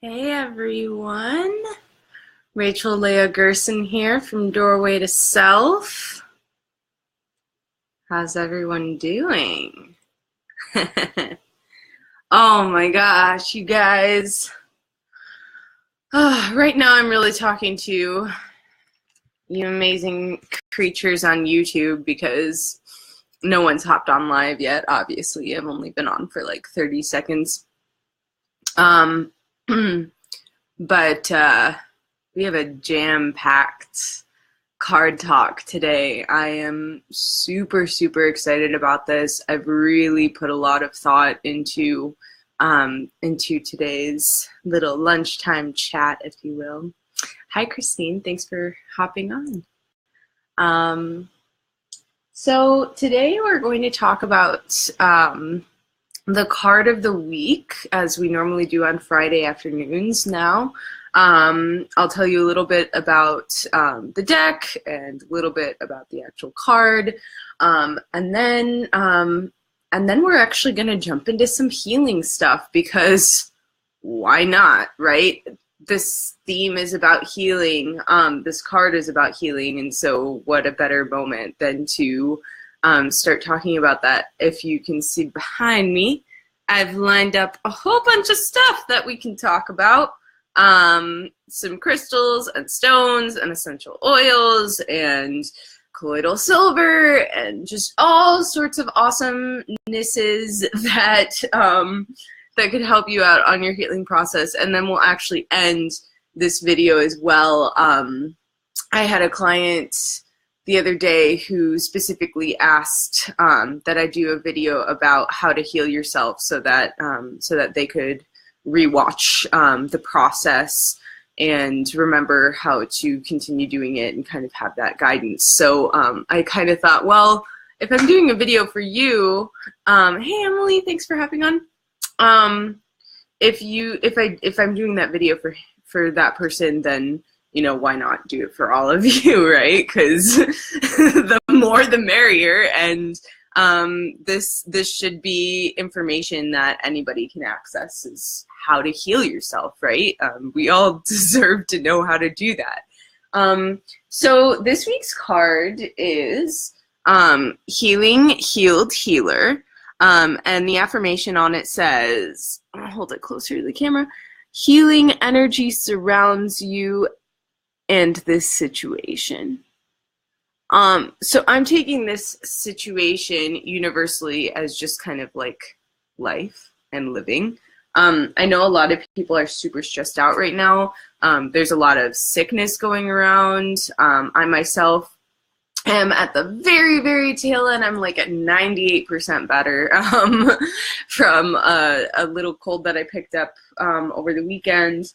Hey everyone, Rachel Leah Gerson here from Doorway to Self. How's everyone doing? Oh my gosh, you guys. Right now I'm really talking to you amazing creatures on YouTube because no one's hopped on live yet, obviously. I've only been on for like 30 seconds. But we have a jam-packed card talk today. I am super excited about this. I've really put a lot of thought into today's little lunchtime chat, if you will. Hi, Christine. Thanks for hopping on. So today we're going to talk about the card of the week, as we normally do on Friday afternoons now. I'll tell you a little bit about the deck and a little bit about the actual card. And then we're actually going to jump into some healing stuff because why not, right? This theme is about healing. This card is about healing. And so what a better moment than to start talking about that. If you can see behind me, I've lined up a whole bunch of stuff that we can talk about. Some crystals and stones and essential oils and colloidal silver and just all sorts of awesomenesses that that could help you out on your healing process. And then we'll actually end this video as well. I had a client the other day who specifically asked that I do a video about how to heal yourself so that they could rewatch the process and remember how to continue doing it and kind of have that guidance. So I kind of thought, well, if I'm doing a video for you, hey Emily, thanks for hopping on. If I'm doing that video for that person, then you know, why not do it for all of you, right? Because the more the merrier, and this should be information that anybody can access, is how to heal yourself, right? We all deserve to know how to do that. So this week's card is Healing, Healed, Healer, and the affirmation on it says, I'll hold it closer to the camera, healing energy surrounds you and this situation. So I'm taking this situation universally as just kind of like life and living. I know a lot of people are super stressed out right now. There's a lot of sickness going around. I myself am at the very tail end. I'm like at 98% better from a little cold that I picked up over the weekend.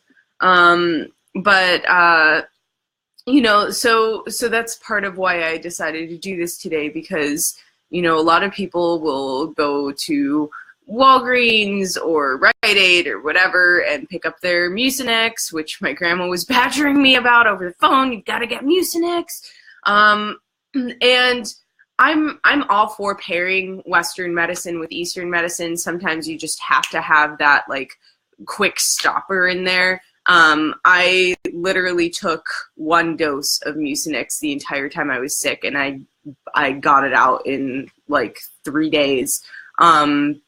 You know, so that's part of why I decided to do this today, because, you know, a lot of people will go to Walgreens or Rite Aid or whatever and pick up their Mucinex, which my grandma was badgering me about over the phone. You've got to get Mucinex. And I'm all for pairing Western medicine with Eastern medicine. Sometimes you just have to have that like quick stopper in there. I literally took 1 dose of Mucinex the entire time I was sick, and I got it out in like 3 days. And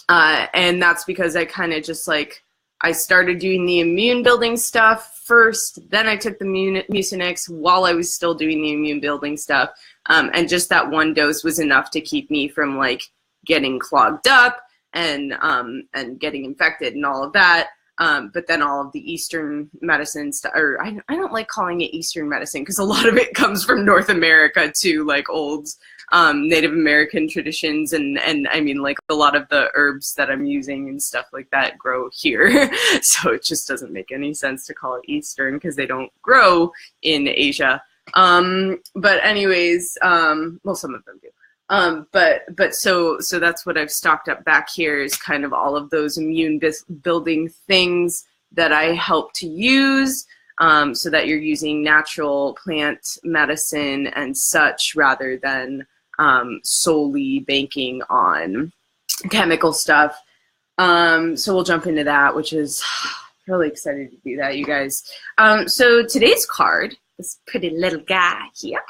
that's because I kind of just like, I started doing the immune building stuff first, then I took the Mucinex while I was still doing the immune building stuff. And just that 1 dose was enough to keep me from like getting clogged up and getting infected and all of that. But then all of the Eastern medicines, or I don't like calling it Eastern medicine because a lot of it comes from North America too, like old Native American traditions, and I mean like a lot of the herbs that I'm using and stuff like that grow here. So it just doesn't make any sense to call it Eastern because they don't grow in Asia. But anyways, well, some of them do. But so that's what I've stocked up back here, is kind of all of those immune building things that I help to use, so that you're using natural plant medicine and such rather than solely banking on chemical stuff. So we'll jump into that, which is really excited to do that, you guys. So today's card, this pretty little guy here,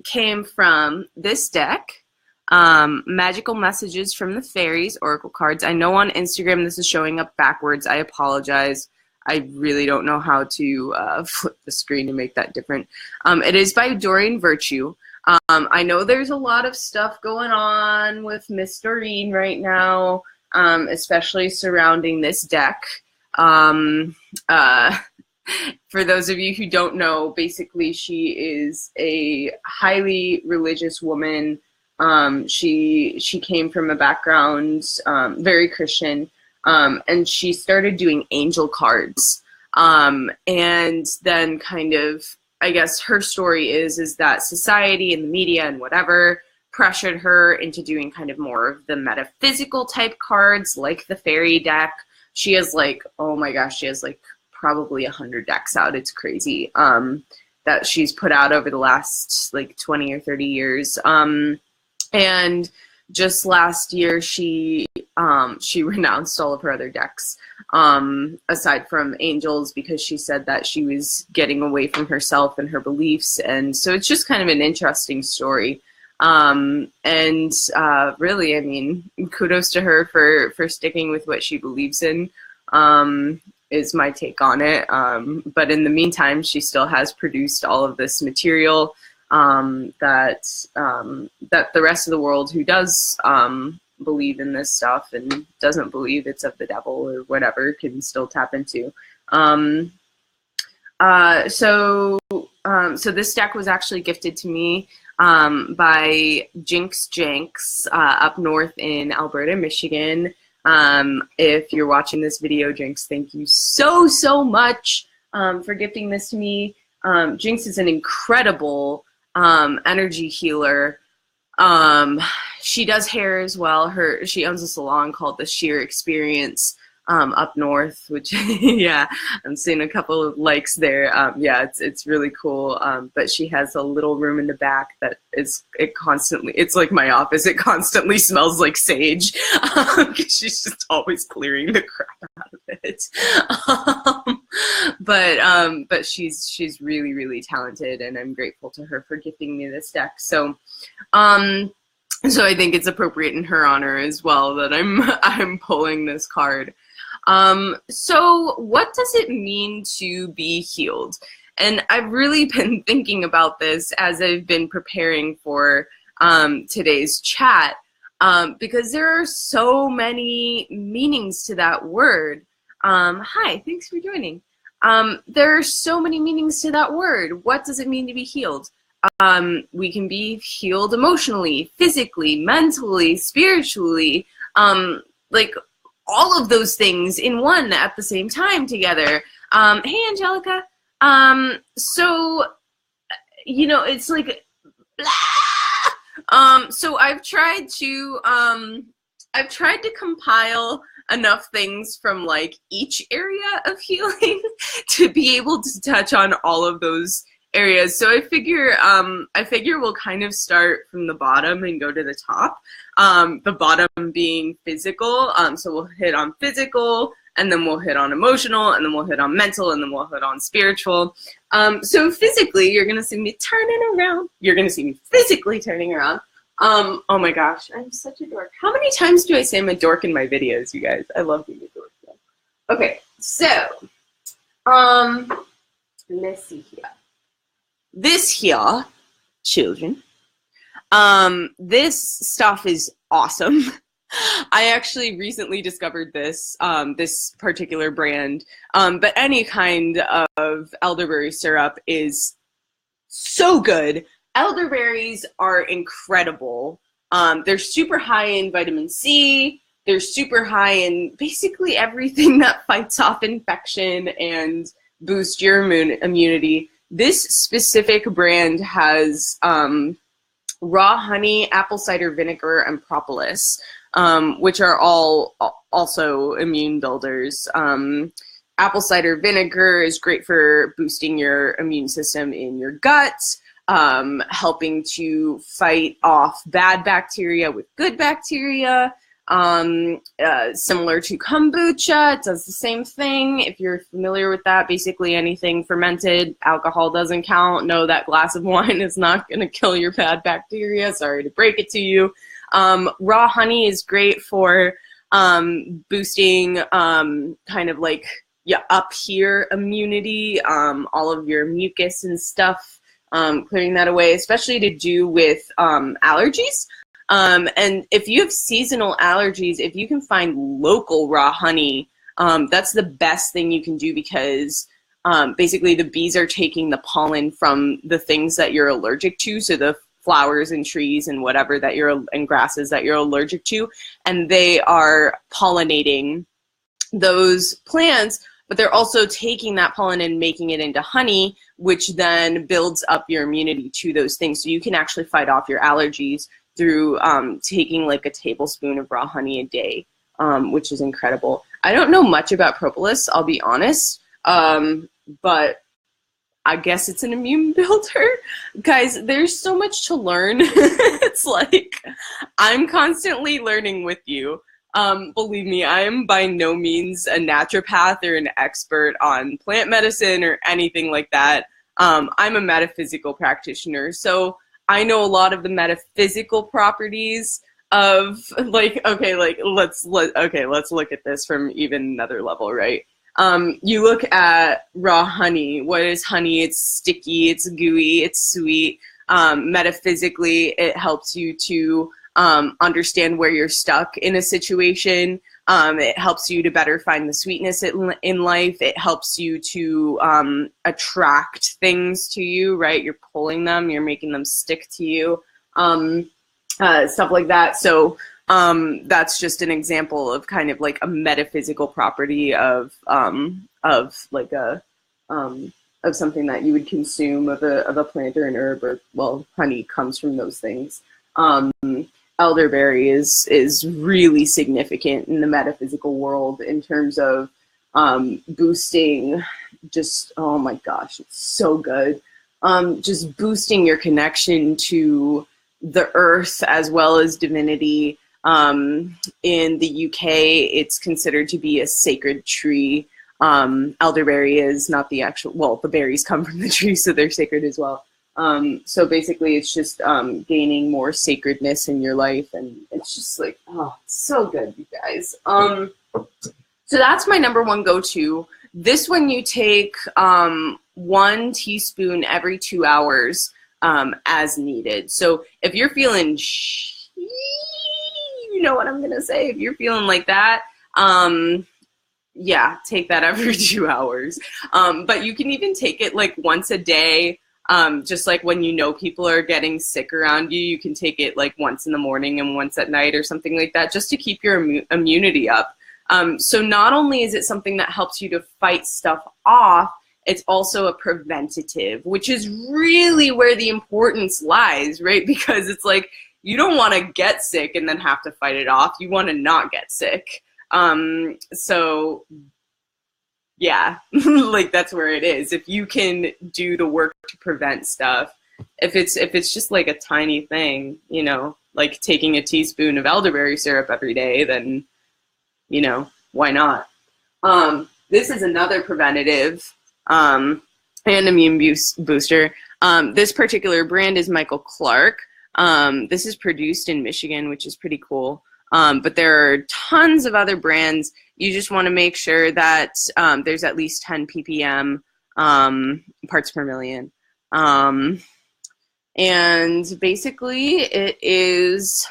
came from this deck, Magical Messages from the Fairies Oracle cards. I know on Instagram this is showing up backwards. I apologize. I really don't know how to flip the screen to make that different. It is by Doreen Virtue. I know there's a lot of stuff going on with Miss Doreen right now, especially surrounding this deck. For those of you who don't know, basically she is a highly religious woman. She came from a background very Christian, and she started doing angel cards. And then kind of, I guess her story is that society and the media and whatever pressured her into doing kind of more of the metaphysical type cards, like the fairy deck. She has like, oh my gosh, she has like probably 100 decks out. It's crazy that she's put out over the last like 20 or 30 years. And just last year, she renounced all of her other decks, aside from angels, because she said that she was getting away from herself and her beliefs. And so it's just kind of an interesting story. Really, I mean, kudos to her for sticking with what she believes in, is my take on it. But in the meantime, she still has produced all of this material that the rest of the world who does believe in this stuff and doesn't believe it's of the devil or whatever can still tap into. So this deck was actually gifted to me by Jinx Jenks up north in Alberta, Michigan. If you're watching this video, Jinx, thank you so much for gifting this to me. Jinx is an incredible energy healer. She does hair as well. She owns a salon called The Sheer Experience up north, which yeah, I'm seeing a couple of likes there. Yeah, it's really cool. But she has a little room in the back that it's like my office. It constantly smells like sage. She's just always clearing the crap out of it. But she's really talented, and I'm grateful to her for gifting me this deck. So I think it's appropriate in her honor as well that I'm pulling this card. So what does it mean to be healed? And I've really been thinking about this as I've been preparing for today's chat, because there are so many meanings to that word. Hi, thanks for joining. There are so many meanings to that word. What does it mean to be healed? We can be healed emotionally, physically, mentally, spiritually, like all of those things in one at the same time together. Hey, Angelica. So, you know, it's like, blah! So I've tried to compile enough things from like each area of healing to be able to touch on all of those areas. So I figure we'll kind of start from the bottom and go to the top. The bottom being physical. So we'll hit on physical, and then we'll hit on emotional, and then we'll hit on mental, and then we'll hit on spiritual. So physically, you're gonna see me turning around. You're gonna see me physically turning around. Oh my gosh, I'm such a dork. How many times do I say I'm a dork in my videos, you guys? I love being a dork. Okay, so let's see here. This here, children, this stuff is awesome. I actually recently discovered this particular brand, but any kind of elderberry syrup is so good. Elderberries are incredible. They're super high in vitamin C. They're super high in basically everything that fights off infection and boosts your immunity. This specific brand has raw honey, apple cider vinegar, and propolis, which are all also immune builders. Apple cider vinegar is great for boosting your immune system in your gut, helping to fight off bad bacteria with good bacteria. Similar to kombucha, it does the same thing. If you're familiar with that, basically anything fermented, alcohol doesn't count. No, that glass of wine is not going to kill your bad bacteria. Sorry to break it to you. Raw honey is great for boosting kind of like up here immunity, all of your mucus and stuff, clearing that away, especially to do with allergies. And if you have seasonal allergies, if you can find local raw honey, that's the best thing you can do, because basically the bees are taking the pollen from the things that you're allergic to, so the flowers and trees and whatever that and grasses that you're allergic to, and they are pollinating those plants, but they're also taking that pollen and making it into honey, which then builds up your immunity to those things. So you can actually fight off your allergies through taking like a tablespoon of raw honey a day, which is incredible. I don't know much about propolis, I'll be honest, but I guess it's an immune builder. Guys, there's so much to learn. It's like, I'm constantly learning with you. Believe me, I am by no means a naturopath or an expert on plant medicine or anything like that. I'm a metaphysical practitioner, so I know a lot of the metaphysical properties of let's look at this from even another level, right? You look at raw honey. What is honey? It's sticky, it's gooey, it's sweet. Metaphysically, it helps you to understand where you're stuck in a situation. It helps you to better find the sweetness in life. It helps you to attract things to you, right? You're pulling them, you're making them stick to you, stuff like that. So that's just an example of kind of like a metaphysical property of like of something that you would consume of a plant or an herb, or, well, honey comes from those things. Elderberry is really significant in the metaphysical world in terms of boosting, just, oh my gosh, it's so good. Just boosting your connection to the earth as well as divinity. In the UK, it's considered to be a sacred tree. Elderberry is not the actual, well, the berries come from the tree, so they're sacred as well. So basically it's just gaining more sacredness in your life, and it's just like, oh, it's so good, you guys. So that's my number one go-to. This one you take 1 teaspoon every 2 hours as needed. So if you're feeling, you know what I'm gonna say, if you're feeling like that, yeah, take that every 2 hours. But you can even take it like once a day. Just like when you know people are getting sick around you, you can take it like once in the morning and once at night or something like that, just to keep your immunity up. So not only is it something that helps you to fight stuff off, it's also a preventative, which is really where the importance lies, right? Because it's like, you don't want to get sick and then have to fight it off. You want to not get sick. So yeah, like that's where it is. If you can do the work to prevent stuff, if it's just like a tiny thing, you know, like taking a teaspoon of elderberry syrup every day, then, you know, why not? This is another preventative and immune booster. This particular brand is Michael Clark. This is produced in Michigan, which is pretty cool. But there are tons of other brands. You just want to make sure that there's at least 10 ppm parts per million. And basically it is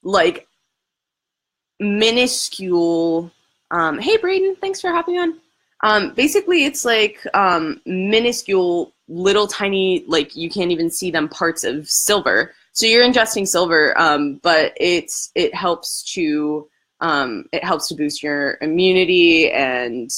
like minuscule. Hey, Braden, thanks for hopping on. Basically it's like minuscule, little tiny, like you can't even see them, parts of silver. So you're ingesting silver, but it helps to boost your immunity, and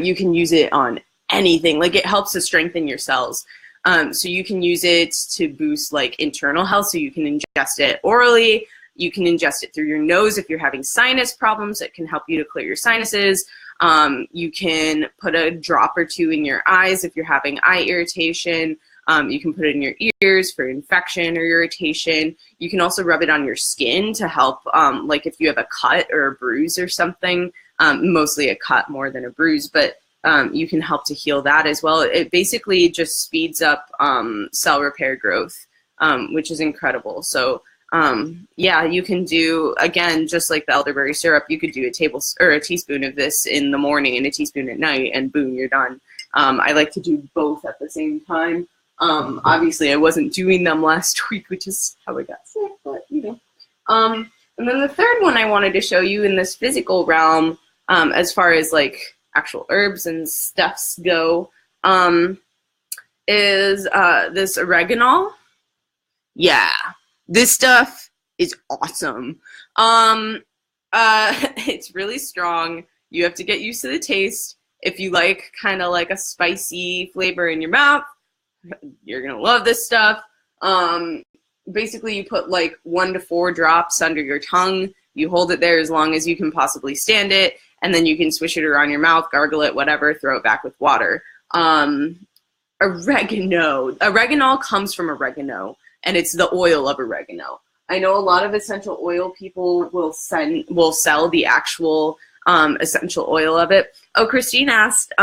you can use it on anything. Like it helps to strengthen your cells. So you can use it to boost like internal health. So you can ingest it orally. You can ingest it through your nose if you're having sinus problems. It can help you to clear your sinuses. You can put a drop or two in your eyes if you're having eye irritation. You can put it in your ears for infection or irritation. You can also rub it on your skin to help, like if you have a cut or a bruise or something, mostly a cut more than a bruise, but you can help to heal that as well. It basically just speeds up cell repair growth, which is incredible. So yeah, you can do, again, just like the elderberry syrup, you could do a teaspoon of this in the morning and a teaspoon at night, and boom, you're done. I like to do both at the same time. Obviously, I wasn't doing them last week, which is how I got sick, but you know. And then the third one I wanted to show you in this physical realm, as far as like actual herbs and stuffs go, is this oregano. Yeah, this stuff is awesome. It's really strong. You have to get used to the taste. If you like kind of like a spicy flavor in your mouth, you're gonna love this stuff. Basically, you put like 1 to 4 drops under your tongue. You hold it there as long as you can possibly stand it, and then you can swish it around your mouth, gargle it, whatever, throw it back with water. Oregano. Oregano comes from oregano, and it's the oil of oregano. I know a lot of essential oil people will sell the actual essential oil of it. Oh, Christine asked,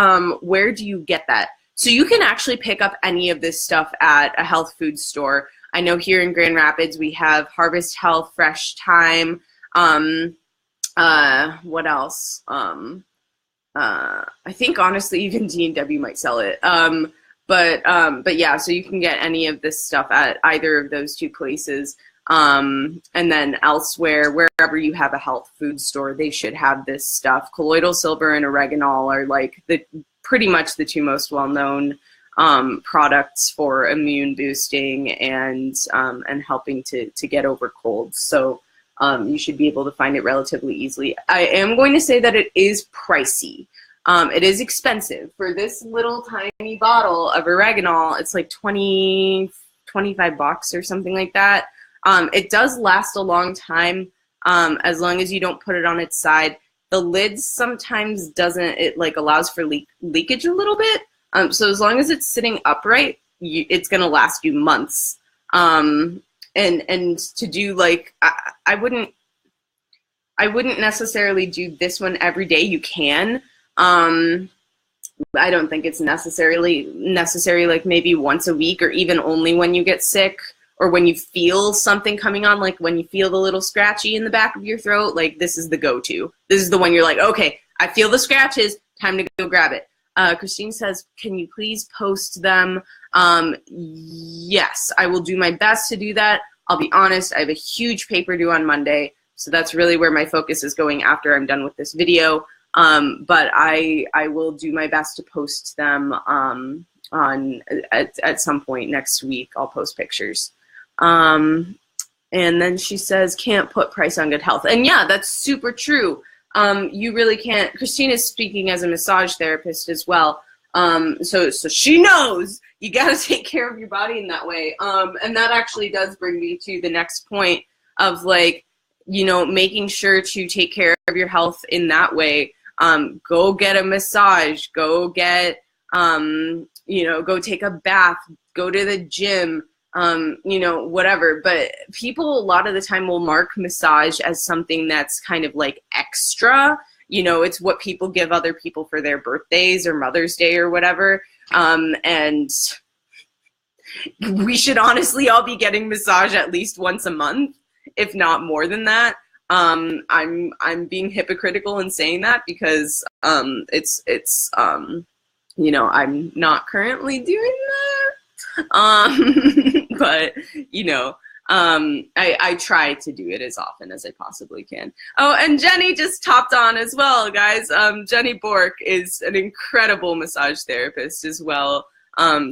where do you get that? So you can actually pick up any of this stuff at a health food store. I know here in Grand Rapids we have Harvest Health, Fresh Time. What else? I think honestly even D&W might sell it. But yeah, so you can get any of this stuff at either of those two places. And then elsewhere, wherever you have a health food store, they should have this stuff. Colloidal silver and oregano are like pretty much the two most well-known products for immune boosting and helping to get over colds. So you should be able to find it relatively easily. I am going to say that it is pricey. It is expensive. For this little tiny bottle of oregano, it's like 25 bucks or something like that. It does last a long time, as long as you don't put it on its side. The lid sometimes doesn't, it like allows for leakage a little bit. So as long as it's sitting upright, it's going to last you months. And to do like, I wouldn't necessarily do this one every day. You can. I don't think it's necessary like maybe once a week, or even only when you get sick, or when you feel something coming on, like when you feel the little scratchy in the back of your throat. Like this is the go-to. This is the one you're like, okay, I feel the scratches, time to go grab it. Christine says, can you please post them? Yes, I will do my best to do that. I'll be honest, I have a huge paper due on Monday, so that's really where my focus is going after I'm done with this video. But I will do my best to post them at some point next week. I'll post pictures. And then she says, can't put price on good health. And yeah, that's super true. You really can't. Christine is speaking as a massage therapist as well. So she knows you got to take care of your body in that way. And that actually does bring me to the next point of like, you know, making sure to take care of your health in that way. Go get a massage, go get, you know, go take a bath, go to the gym, you know, whatever. But people a lot of the time will mark massage as something that's kind of like extra. You know, it's what people give other people for their birthdays or Mother's Day or whatever. And we should honestly all be getting massage at least once a month, if not more than that. I'm being hypocritical in saying that because it's you know, I'm not currently doing that. But you know, I try to do it as often as I possibly can. Oh, and Jenny just topped on as well, guys. Jenny Bork is an incredible massage therapist as well.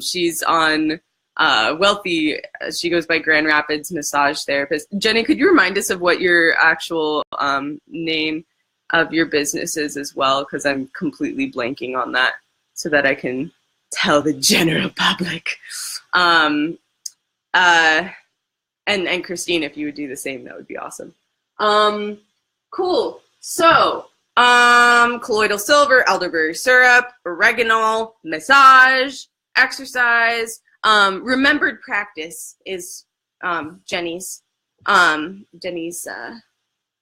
She's on Wealthy. She goes by Grand Rapids Massage Therapist. Jenny, could you remind us of what your actual name of your business is as well? Because I'm completely blanking on that, so that I can tell the general public. And Christine, if you would do the same, that would be awesome. Cool. So, colloidal silver, elderberry syrup, oregano, massage, exercise. Remembered Practice is Jenny's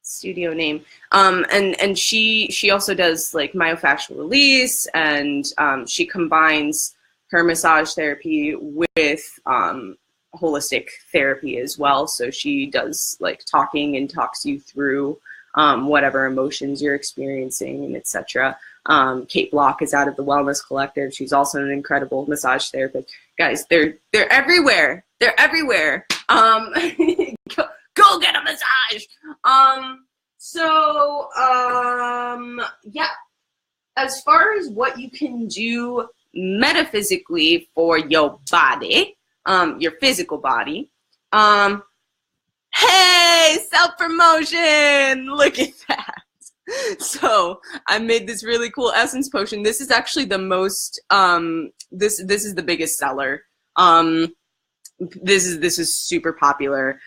studio name. And she also does like myofascial release, and she combines her massage therapy with holistic therapy as well. So she does like talking and talks you through whatever emotions you're experiencing and etc. Kate Block is out of the Wellness Collective. She's also an incredible massage therapist. Guys, they're everywhere. They're everywhere. Go get a massage. Yeah. As far as what you can do metaphysically for your body, your physical body, hey, self-promotion! Look at that. So I made this really cool essence potion. This is actually the most, this is the biggest seller. This is super popular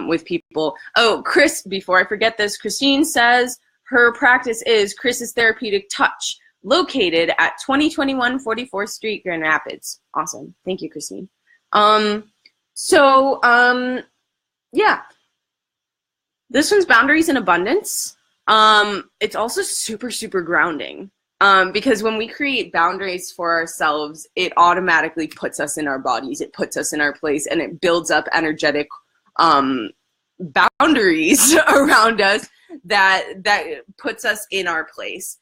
with people. Oh, Chris, before I forget this, Christine says her practice is Chris's Therapeutic Touch, located at 2021 44th Street, Grand Rapids. Awesome. Thank you, Christine. Yeah. This one's Boundaries and Abundance. It's also super, super grounding. Because when we create boundaries for ourselves, it automatically puts us in our bodies, it puts us in our place, and it builds up energetic boundaries around us that puts us in our place.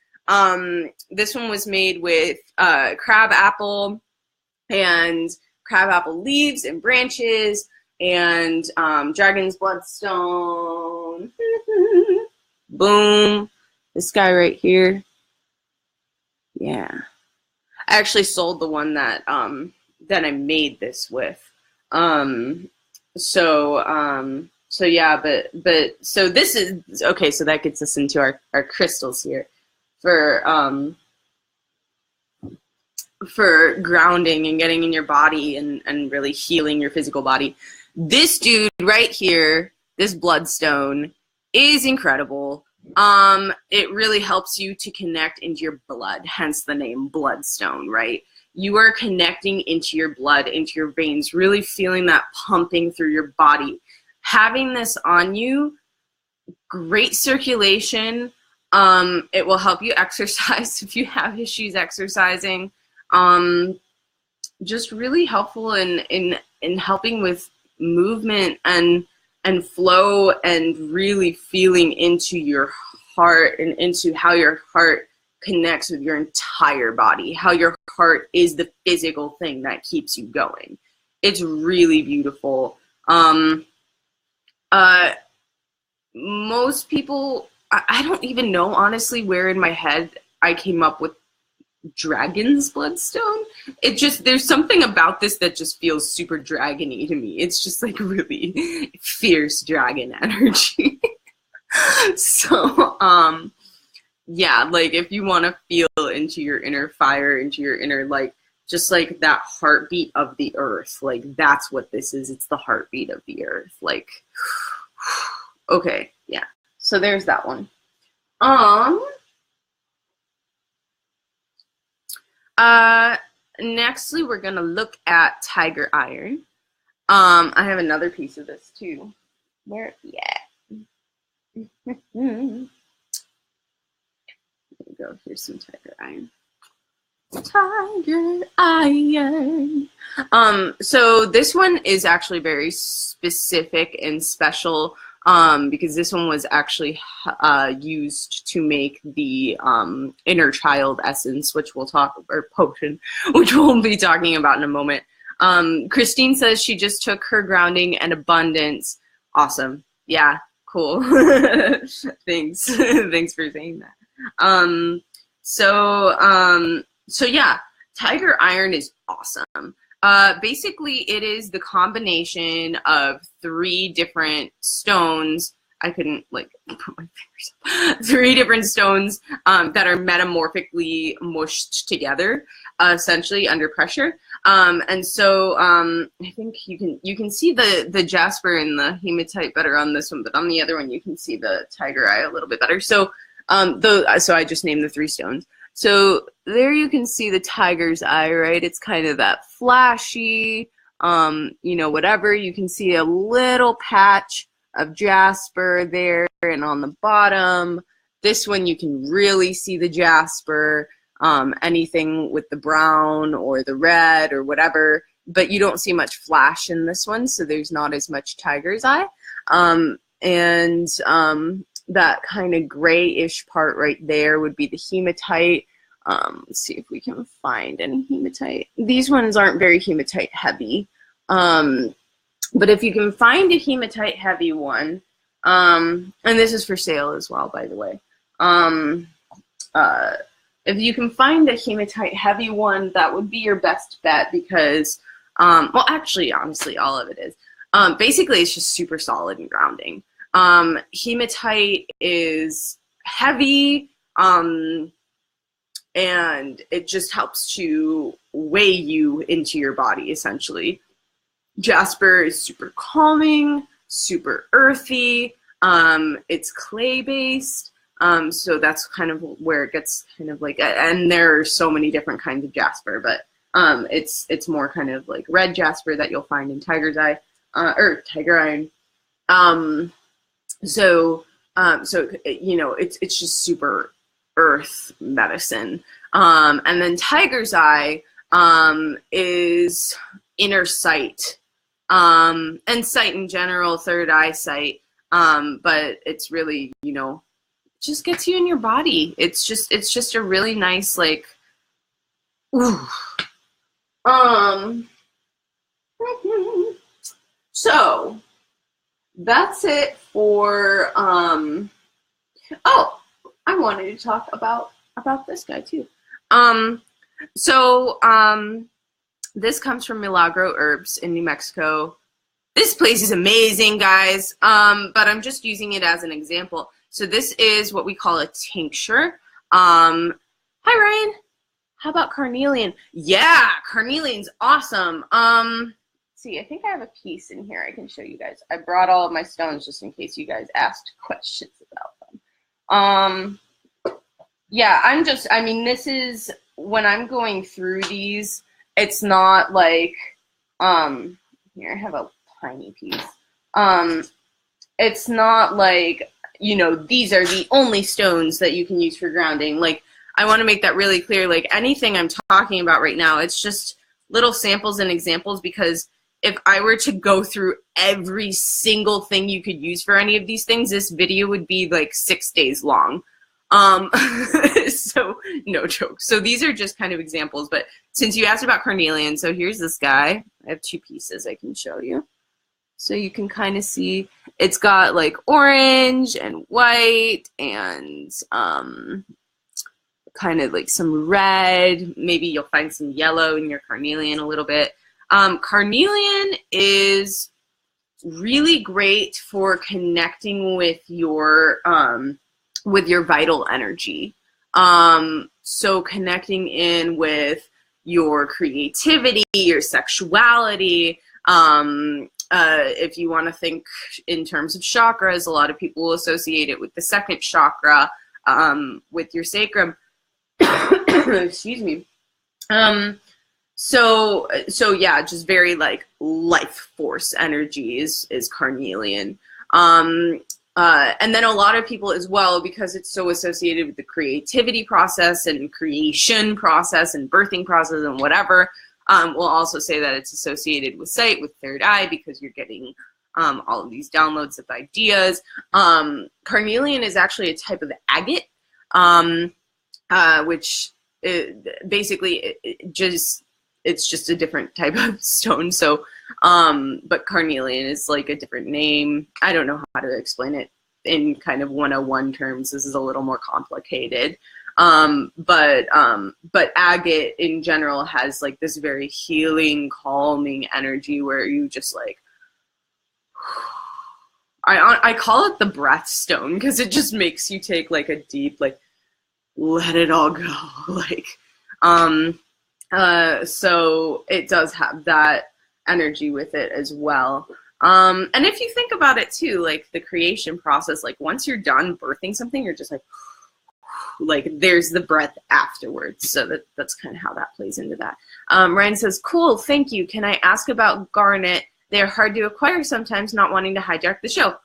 This one was made with crab apple and crab apple leaves and branches and dragon's bloodstone. Boom. This guy right here. Yeah, I actually sold the one that that I made this with. So yeah, but so this is okay. So that gets us into our crystals here for grounding and getting in your body and really healing your physical body. This dude right here, this bloodstone, is incredible. It really helps you to connect into your blood, hence the name bloodstone, right? You are connecting into your blood, into your veins, really feeling that pumping through your body. Having this on you, great circulation. It will help you exercise if you have issues exercising. Just really helpful in helping with movement and flow, and really feeling into your heart and into how your heart connects with your entire body, how your heart is the physical thing that keeps you going. It's really beautiful. Most people, I don't even know honestly where in my head I came up with dragon's bloodstone. It just, there's something about this that just feels super dragony to me. It's just like really fierce dragon energy. So yeah, like if you want to feel into your inner fire, into your inner, like just like that heartbeat of the earth, like that's what this is. It's the heartbeat of the earth. Like okay, yeah, so there's that one. Nextly, we're gonna look at tiger iron. I have another piece of this too. Where? Yeah. There you go. Here's some tiger iron. Tiger iron. So this one is actually very specific and special. Because this one was actually used to make the inner child essence, which we'll talk, or potion, which we'll be talking about in a moment. Christine says she just took her grounding and abundance. Awesome. Yeah, cool. Thanks. Thanks for saying that. So yeah, tiger iron is awesome. Basically, it is the combination of 3 different stones. I couldn't like put my fingers up. 3 different stones that are metamorphically mushed together, essentially under pressure. And so I think you can see the jasper and the hematite better on this one, but on the other one you can see the tiger eye a little bit better. So so I just named the 3 stones. So there you can see the tiger's eye, right? It's kind of that flashy, you know, whatever. You can see a little patch of jasper there, and on the bottom, this one you can really see the jasper. Anything with the brown or the red or whatever, but you don't see much flash in this one, so there's not as much tiger's eye. That kind of grayish part right there would be the hematite. Let's see if we can find any hematite. These ones aren't very hematite heavy, but if you can find a hematite heavy one, and this is for sale as well, by the way. If you can find a hematite heavy one, that would be your best bet, because, well, actually, honestly, all of it is. Basically, it's just super solid and grounding. Hematite is heavy, and it just helps to weigh you into your body, essentially. Jasper is super calming, super earthy. It's clay-based. So that's kind of where it gets kind of like, and there are so many different kinds of jasper, but it's more kind of like red jasper that you'll find in tiger's eye, or tiger iron. So you know, it's just super earth medicine. And then tiger's eye is inner sight, and sight in general, third eye sight, but it's really, you know, just gets you in your body. It's just a really nice, like, ooh. So that's it for oh, I wanted to talk about this guy too. This comes from Milagro Herbs in New Mexico. This place is amazing, guys, but I'm just using it as an example. So this is what we call a tincture. Hi, Ryan. How about carnelian? Yeah, carnelian's awesome. See, I think I have a piece in here I can show you guys. I brought all of my stones just in case you guys asked questions about them. Yeah, I mean, this is, when I'm going through these, it's not like, here, I have a tiny piece. It's not like, you know, these are the only stones that you can use for grounding. Like, I want to make that really clear. Like, anything I'm talking about right now, it's just little samples and examples, because if I were to go through every single thing you could use for any of these things, this video would be like 6 days long. So no joke. So these are just kind of examples, but since you asked about carnelian, so here's this guy. I have 2 pieces I can show you. So you can kind of see it's got like orange and white and kind of like some red. Maybe you'll find some yellow in your carnelian a little bit. Carnelian is really great for connecting with your vital energy. So connecting in with your creativity, your sexuality. If you want to think in terms of chakras, a lot of people will associate it with the second chakra, with your sacrum. Excuse me. So yeah, just very like life force energy is carnelian. And then a lot of people as well, because it's so associated with the creativity process and creation process and birthing process and whatever, we'll also say that it's associated with sight, with third eye, because you're getting all of these downloads of ideas. Carnelian is actually a type of agate, which basically it's just a different type of stone. So, but carnelian is like a different name. I don't know how to explain it in kind of 101 terms. This is a little more complicated. But agate in general has like this very healing, calming energy where you just like, I call it the breath stone, because it just makes you take like a deep, like, let it all go. Like, so it does have that energy with it as well. And if you think about it too, like the creation process, like once you're done birthing something, you're just like, like there's the breath afterwards. So that's kind of how that plays into that. Ryan says, cool, thank you. Can I ask about garnet? They're hard to acquire sometimes, not wanting to hijack the show.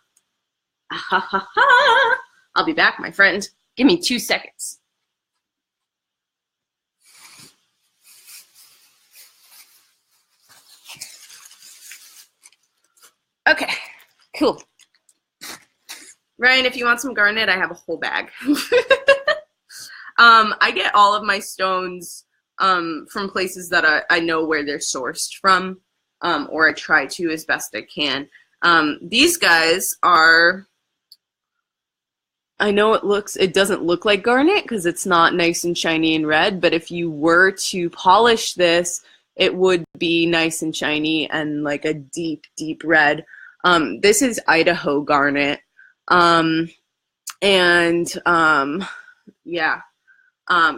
I'll be back, my friend. Give me 2 seconds. Okay, cool. Ryan, if you want some garnet, I have a whole bag. I get all of my stones from places that I know where they're sourced from, or I try to as best I can. These guys are, I know it doesn't look like garnet because it's not nice and shiny and red, but if you were to polish this, it would be nice and shiny and like a deep, deep red. This is Idaho garnet. Yeah.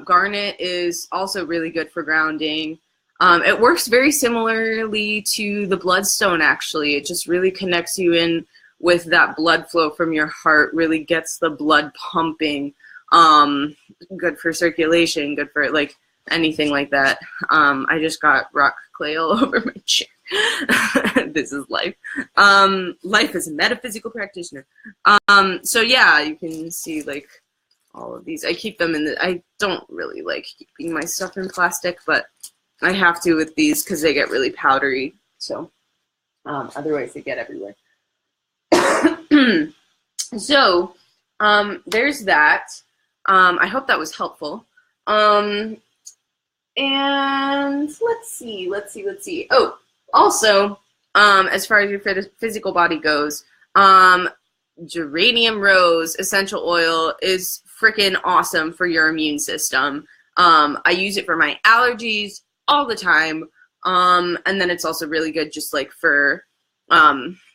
Garnet is also really good for grounding. It works very similarly to the bloodstone, actually. It just really connects you in with that blood flow from your heart, really gets the blood pumping. Good for circulation, good for like anything like that. I just got rock clay all over my chair. This is life. Life as a metaphysical practitioner. So yeah, you can see like all of these. I keep them in I don't really like keeping my stuff in plastic, but I have to with these because they get really powdery. So otherwise they get everywhere. So there's that. I hope that was helpful. And let's see. Oh, also, as far as your physical body goes, geranium rose essential oil is freaking awesome for your immune system. I use it for my allergies all the time. And then it's also really good just like for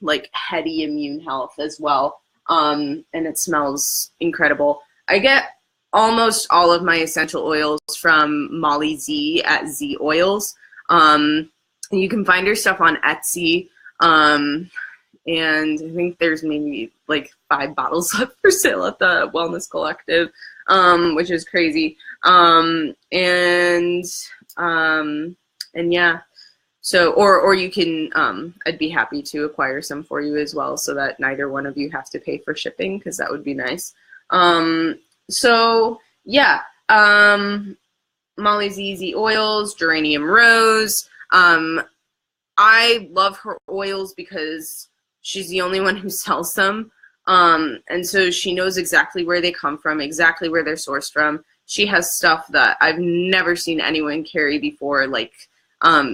like heady immune health as well. And it smells incredible. I get almost all of my essential oils from Molly Z at Z Oils. You can find her stuff on Etsy. And I think there's maybe like 5 bottles left for sale at the Wellness Collective, which is crazy. And yeah. So, or you can, I'd be happy to acquire some for you as well so that neither one of you have to pay for shipping, because that would be nice. So yeah, Molly Z oils, geranium rose. I love her oils because she's the only one who sells them. And so she knows exactly where they come from, exactly where they're sourced from. She has stuff that I've never seen anyone carry before, like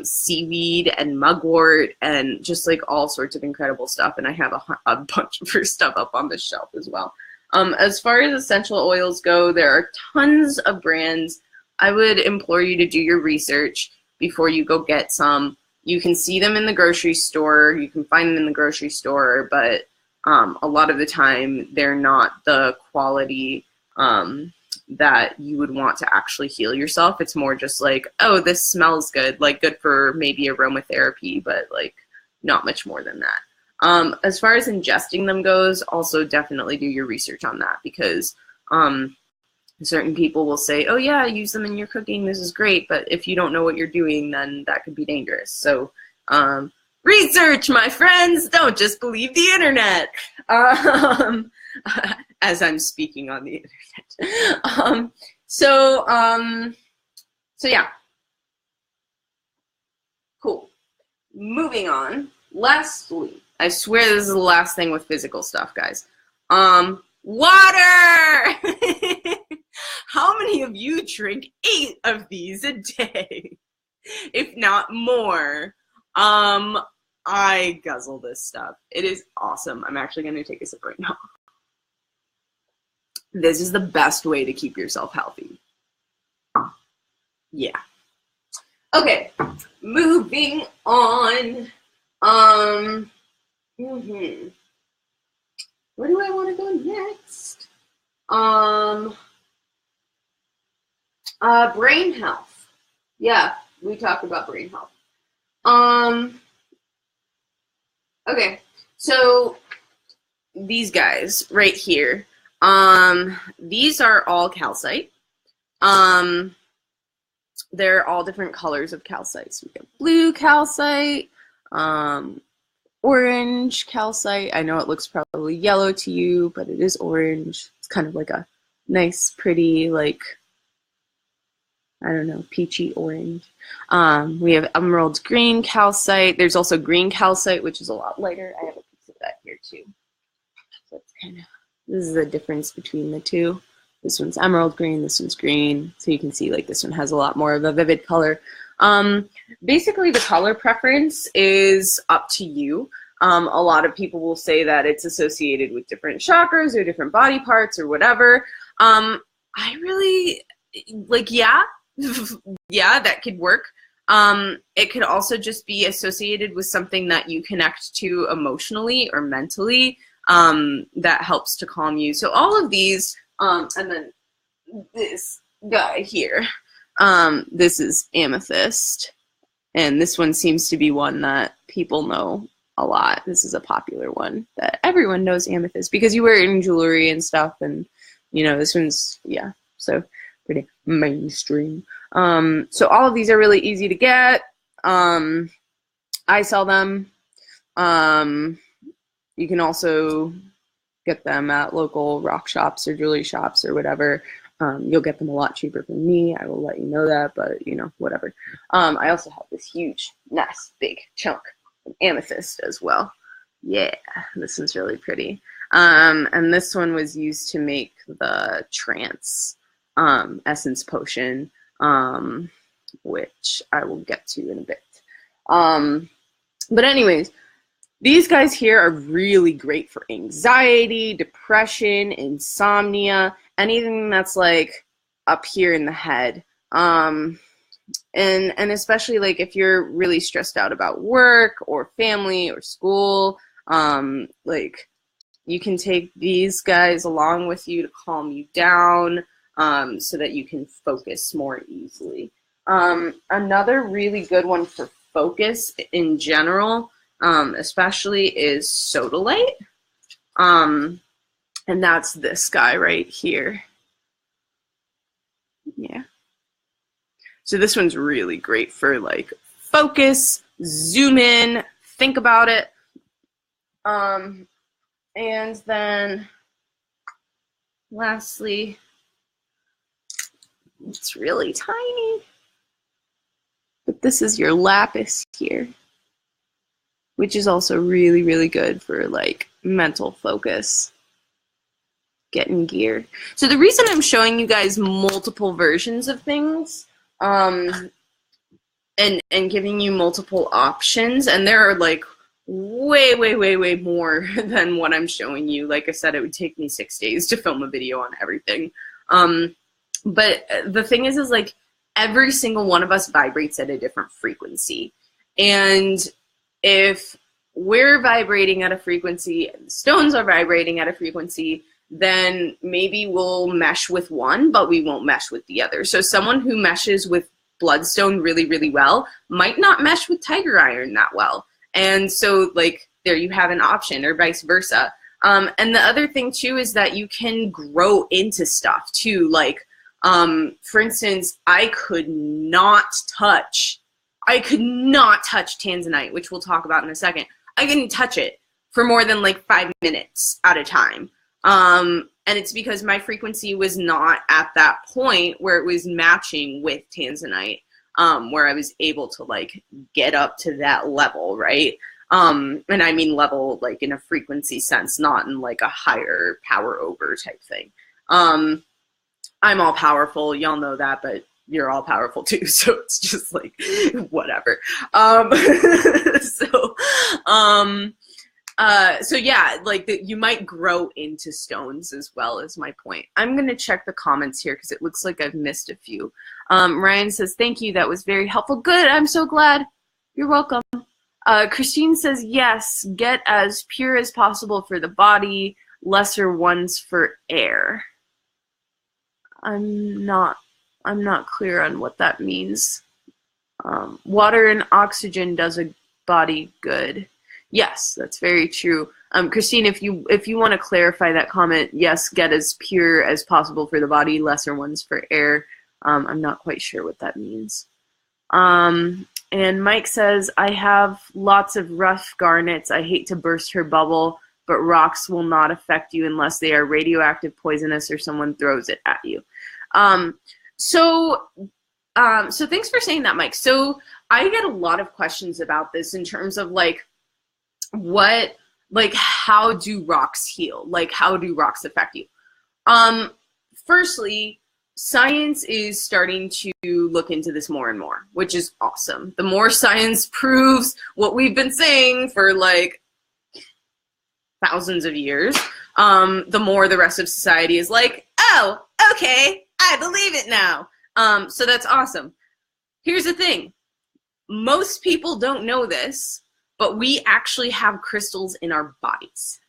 seaweed and mugwort and just like all sorts of incredible stuff. And I have a bunch of her stuff up on the shelf as well. As far as essential oils go, there are tons of brands. I would implore you to do your research before you go get some. You can see them in the grocery store. You can find them in the grocery store, but a lot of the time they're not the quality that you would want to actually heal yourself. It's more just like, oh, this smells good, like good for maybe aromatherapy, but like not much more than that. As far as ingesting them goes, also definitely do your research on that, because certain people will say, oh yeah, use them in your cooking, this is great, but if you don't know what you're doing, then that could be dangerous. So research, my friends, don't just believe the internet. As I'm speaking on the internet. So yeah. Cool. Moving on. Lastly, I swear this is the last thing with physical stuff, guys. Water! How many of you drink 8 of these a day? If not more. I guzzle this stuff. It is awesome. I'm actually going to take a sip right now. This is the best way to keep yourself healthy. Yeah. Okay, moving on. Where do I want to go next? Brain health. Yeah, we talked about brain health. Okay, so these guys right here, These are all calcite. They're all different colors of calcite. So we have blue calcite, orange calcite. I know it looks probably yellow to you, but it is orange. It's kind of like a nice, pretty, like, I don't know, peachy orange. We have emerald green calcite. There's also green calcite, which is a lot lighter. I have a piece of that here too. So it's kind of, this is the difference between the two. This one's emerald green, this one's green. So you can see like this one has a lot more of a vivid color. Basically the color preference is up to you. A lot of people will say that it's associated with different chakras or different body parts or whatever. I really, like, yeah, yeah, that could work. It could also just be associated with something that you connect to emotionally or mentally that helps to calm you. So all of these, and then this guy here, this is amethyst, and this one seems to be one that people know a lot. This is a popular one that everyone knows, amethyst, because you wear it in jewelry and stuff, and you know, this one's, yeah, so pretty mainstream. So all of these are really easy to get. I sell them. You can also get them at local rock shops or jewelry shops or whatever. You'll get them a lot cheaper than me. I will let you know that, but you know, whatever. I also have this huge, nice, big chunk of amethyst as well. Yeah, this one's really pretty. And this one was used to make the trance essence potion, which I will get to in a bit. But anyways, these guys here are really great for anxiety, depression, insomnia, anything that's like up here in the head. And especially like if you're really stressed out about work or family or school, like you can take these guys along with you to calm you down, so that you can focus more easily. Another really good one for focus in general, especially, is sodalite. And that's this guy right here. Yeah. So this one's really great for like focus, zoom in, think about it. And then lastly, it's really tiny, but this is your lapis here, which is also really, really good for like mental focus, getting gear. So the reason I'm showing you guys multiple versions of things, and giving you multiple options, and there are like way more than what I'm showing you. Like I said, it would take me 6 days to film a video on everything. But the thing is like every single one of us vibrates at a different frequency. And if we're vibrating at a frequency and the stones are vibrating at a frequency, then maybe we'll mesh with one, but we won't mesh with the other. So someone who meshes with bloodstone really, really well might not mesh with tiger iron that well. And so like there you have an option, or vice versa. And the other thing too is that you can grow into stuff too. Like, for instance, I could not touch tanzanite, which we'll talk about in a second. I couldn't touch it for more than like 5 minutes at a time. And it's because my frequency was not at that point where it was matching with tanzanite, where I was able to like get up to that level, right? And I mean level like in a frequency sense, not in like a higher power over type thing. I'm all powerful, y'all know that, but you're all powerful too, so it's just like whatever. So yeah, like you might grow into stones as well, is my point. I'm gonna check the comments here because it looks like I've missed a few. Ryan says, thank you, that was very helpful. Good, I'm so glad. You're welcome. Christine says, yes, get as pure as possible for the body, lesser ones for air. I'm not clear on what that means. Water and oxygen does a body good. Yes, that's very true. Christine, if you want to clarify that comment, yes, get as pure as possible for the body, lesser ones for air. I'm not quite sure what that means. And Mike says, I have lots of rough garnets. I hate to burst her bubble, but rocks will not affect you unless they are radioactive, poisonous, or someone throws it at you. So thanks for saying that, Mike. So I get a lot of questions about this in terms of like, how do rocks heal? Like, how do rocks affect you? Firstly, science is starting to look into this more and more, which is awesome. The more science proves what we've been saying for like thousands of years, the more the rest of society is like, oh, okay, I believe it now. So that's awesome. Here's the thing. Most people don't know this, but we actually have crystals in our bodies.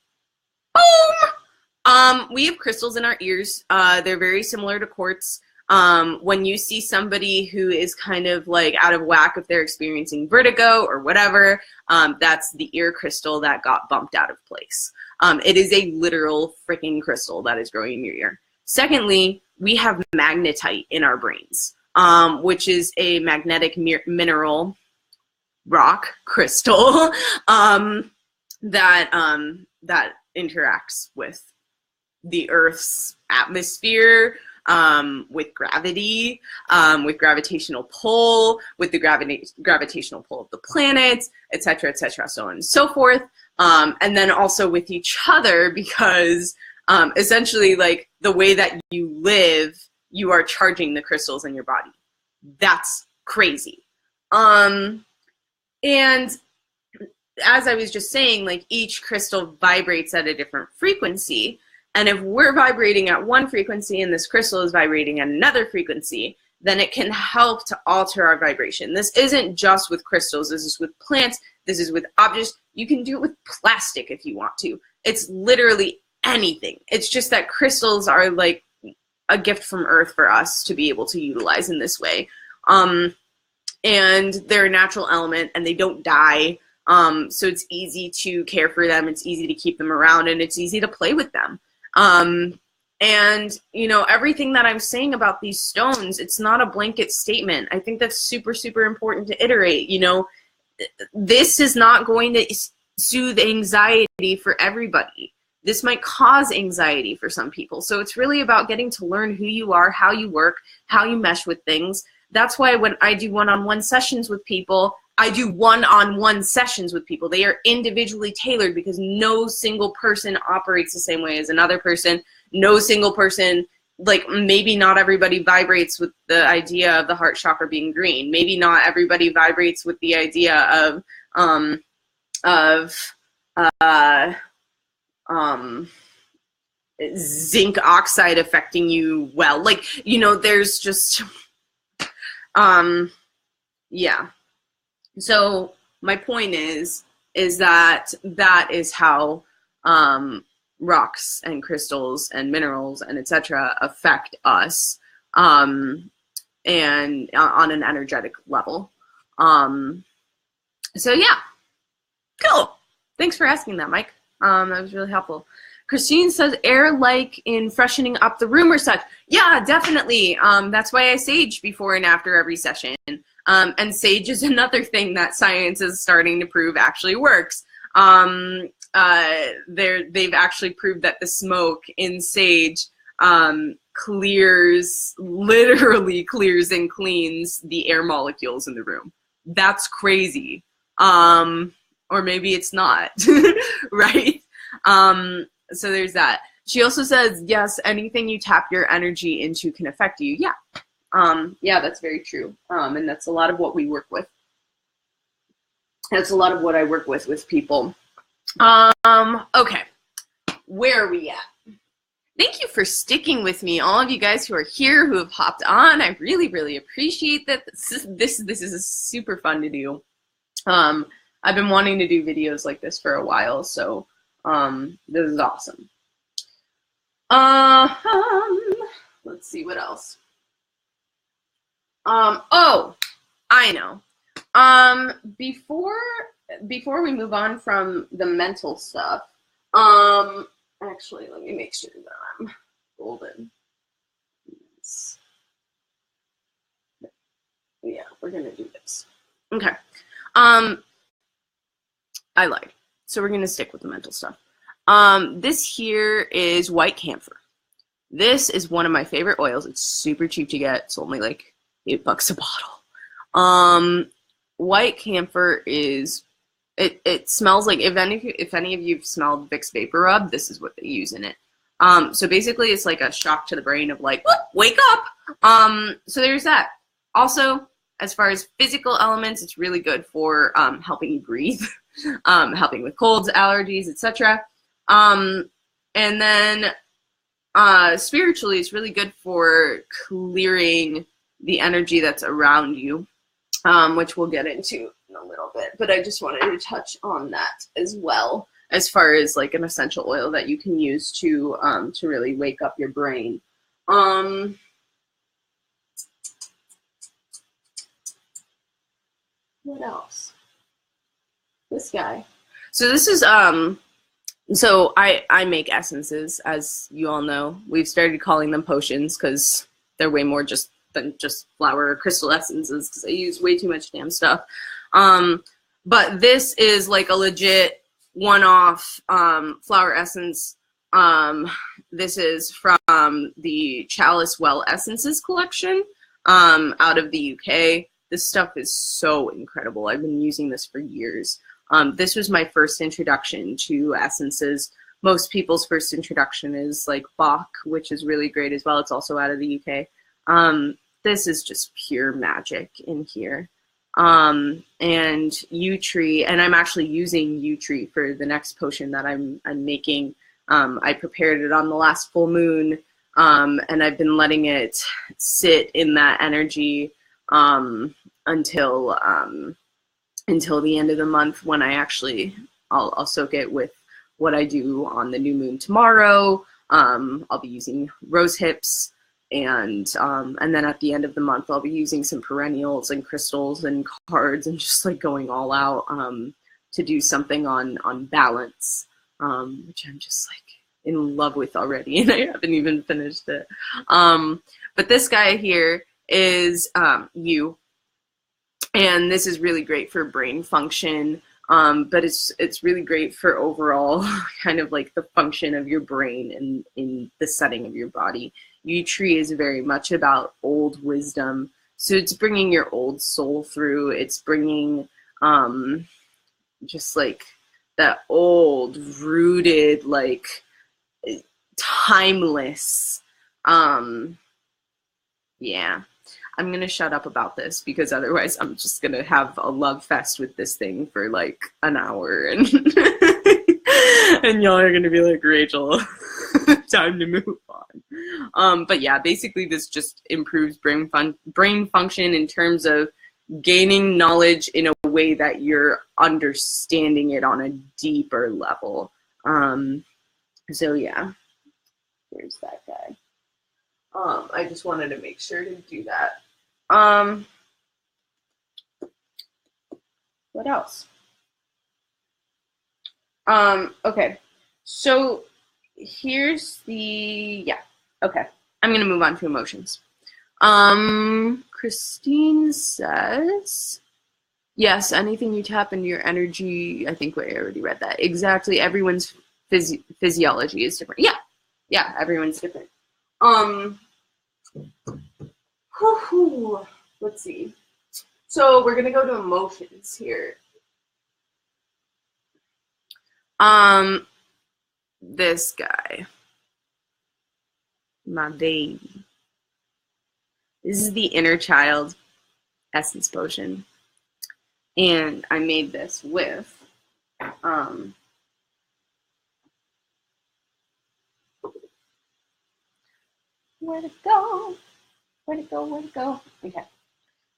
Boom! We have crystals in our ears. They're very similar to quartz. When you see somebody who is kind of like out of whack, if they're experiencing vertigo or whatever, that's the ear crystal that got bumped out of place. It is a literal freaking crystal that is growing in your ear. Secondly, we have magnetite in our brains, which is a magnetic mineral rock crystal that interacts with the Earth's atmosphere, with gravity, with gravitational pull, with the gravitational pull of the planets, etc., so on and so forth. And then also with each other, because essentially, like, the way that you live, you are charging the crystals in your body. That's crazy. And as I was just saying, like, each crystal vibrates at a different frequency. And if we're vibrating at one frequency and this crystal is vibrating at another frequency, then it can help to alter our vibration. This isn't just with crystals. This is with plants. This is with objects. You can do it with plastic if you want to. It's literally anything. It's just that crystals are like a gift from Earth for us to be able to utilize in this way. And they're a natural element and they don't die. So it's easy to care for them. It's easy to keep them around and it's easy to play with them. And, you know, everything that I'm saying about these stones, it's not a blanket statement. I think that's super, super important to iterate. You know, this is not going to soothe anxiety for everybody. This might cause anxiety for some people. So it's really about getting to learn who you are, how you work, how you mesh with things. That's why when I do one-on-one sessions with people, I do one-on-one sessions with people. They are individually tailored because no single person operates the same way as another person. No single person, like, maybe not everybody vibrates with the idea of the heart chakra being green. Maybe not everybody vibrates with the idea of zinc oxide affecting you well. Like, you know, there's just, yeah. So my point is that that is how rocks and crystals and minerals and etc. affect us, and on an energetic level. So yeah, cool. Thanks for asking that, Mike. That was really helpful. Christine says, air like in freshening up the room or such. Yeah, definitely. That's why I sage before and after every session. And sage is another thing that science is starting to prove actually works. They've actually proved that the smoke in sage literally clears and cleans the air molecules in the room. That's crazy. Or maybe it's not, right? So there's that. She also says, yes, anything you tap your energy into can affect you. Yeah. Yeah, that's very true. And that's a lot of what we work with. That's a lot of what I work with people. Okay. Where are we at? Thank you for sticking with me. All of you guys who are here, who have hopped on, I really, really appreciate that. This is super fun to do. I've been wanting to do videos like this for a while, so this is awesome. Let's see what else. Oh, I know. Before we move on from the mental stuff, actually, let me make sure that I'm golden. Yeah, we're gonna do this. Okay. I lied. So we're gonna stick with the mental stuff. This here is white camphor. This is one of my favorite oils. It's super cheap to get. It's only like $8 a bottle. White camphor is it smells like if any of you've smelled Vicks Vapor Rub, this is what they use in it. So basically it's like a shock to the brain of like, wake up. So there's that. Also, as far as physical elements, it's really good for helping you breathe, helping with colds, allergies, etc. And then spiritually, it's really good for clearing the energy that's around you, which we'll get into in a little bit. But I just wanted to touch on that as well, as far as like an essential oil that you can use to really wake up your brain. What else? This guy. So this is so I make essences, as you all know. We've started calling them potions because they're way more than just flower or crystal essences, because I use way too much damn stuff. But this is like a legit one-off flower essence. This is from the Chalice Well Essences collection out of the UK. This stuff is so incredible. I've been using this for years. This was my first introduction to essences. Most people's first introduction is like Bach, which is really great as well. It's also out of the UK. This is just pure magic in here. And yew tree, and I'm actually using yew tree for the next potion that I'm making. I prepared it on the last full moon, and I've been letting it sit in that energy until the end of the month, when I'll soak it with what I do on the new moon tomorrow. I'll be using rose hips, and then at the end of the month I'll be using some perennials and crystals and cards, and just like going all out to do something on balance, which I'm just like in love with already, and I haven't even finished it. But this guy here is yew. And this is really great for brain function, but it's really great for overall kind of like the function of your brain and in the setting of your body. Yew tree is very much about old wisdom, so it's bringing your old soul through. It's bringing just like that old rooted, like timeless. Yeah. I'm going to shut up about this, because otherwise I'm just going to have a love fest with this thing for like an hour, and and y'all are going to be like, Rachel, time to move on. But yeah, basically this just improves brain function in terms of gaining knowledge in a way that you're understanding it on a deeper level. So yeah, here's that guy. I just wanted to make sure to do that. What else? Okay, so here's okay. I'm gonna move on to emotions. Christine says, yes, anything you tap into your energy, I think we already read that. Exactly, everyone's physiology is different. Yeah, everyone's different. Let's see. So we're gonna go to emotions here. This guy, my baby. This is the Inner Child Essence Potion, and I made this with where'd it go? Where'd it go? Where'd it go? Okay.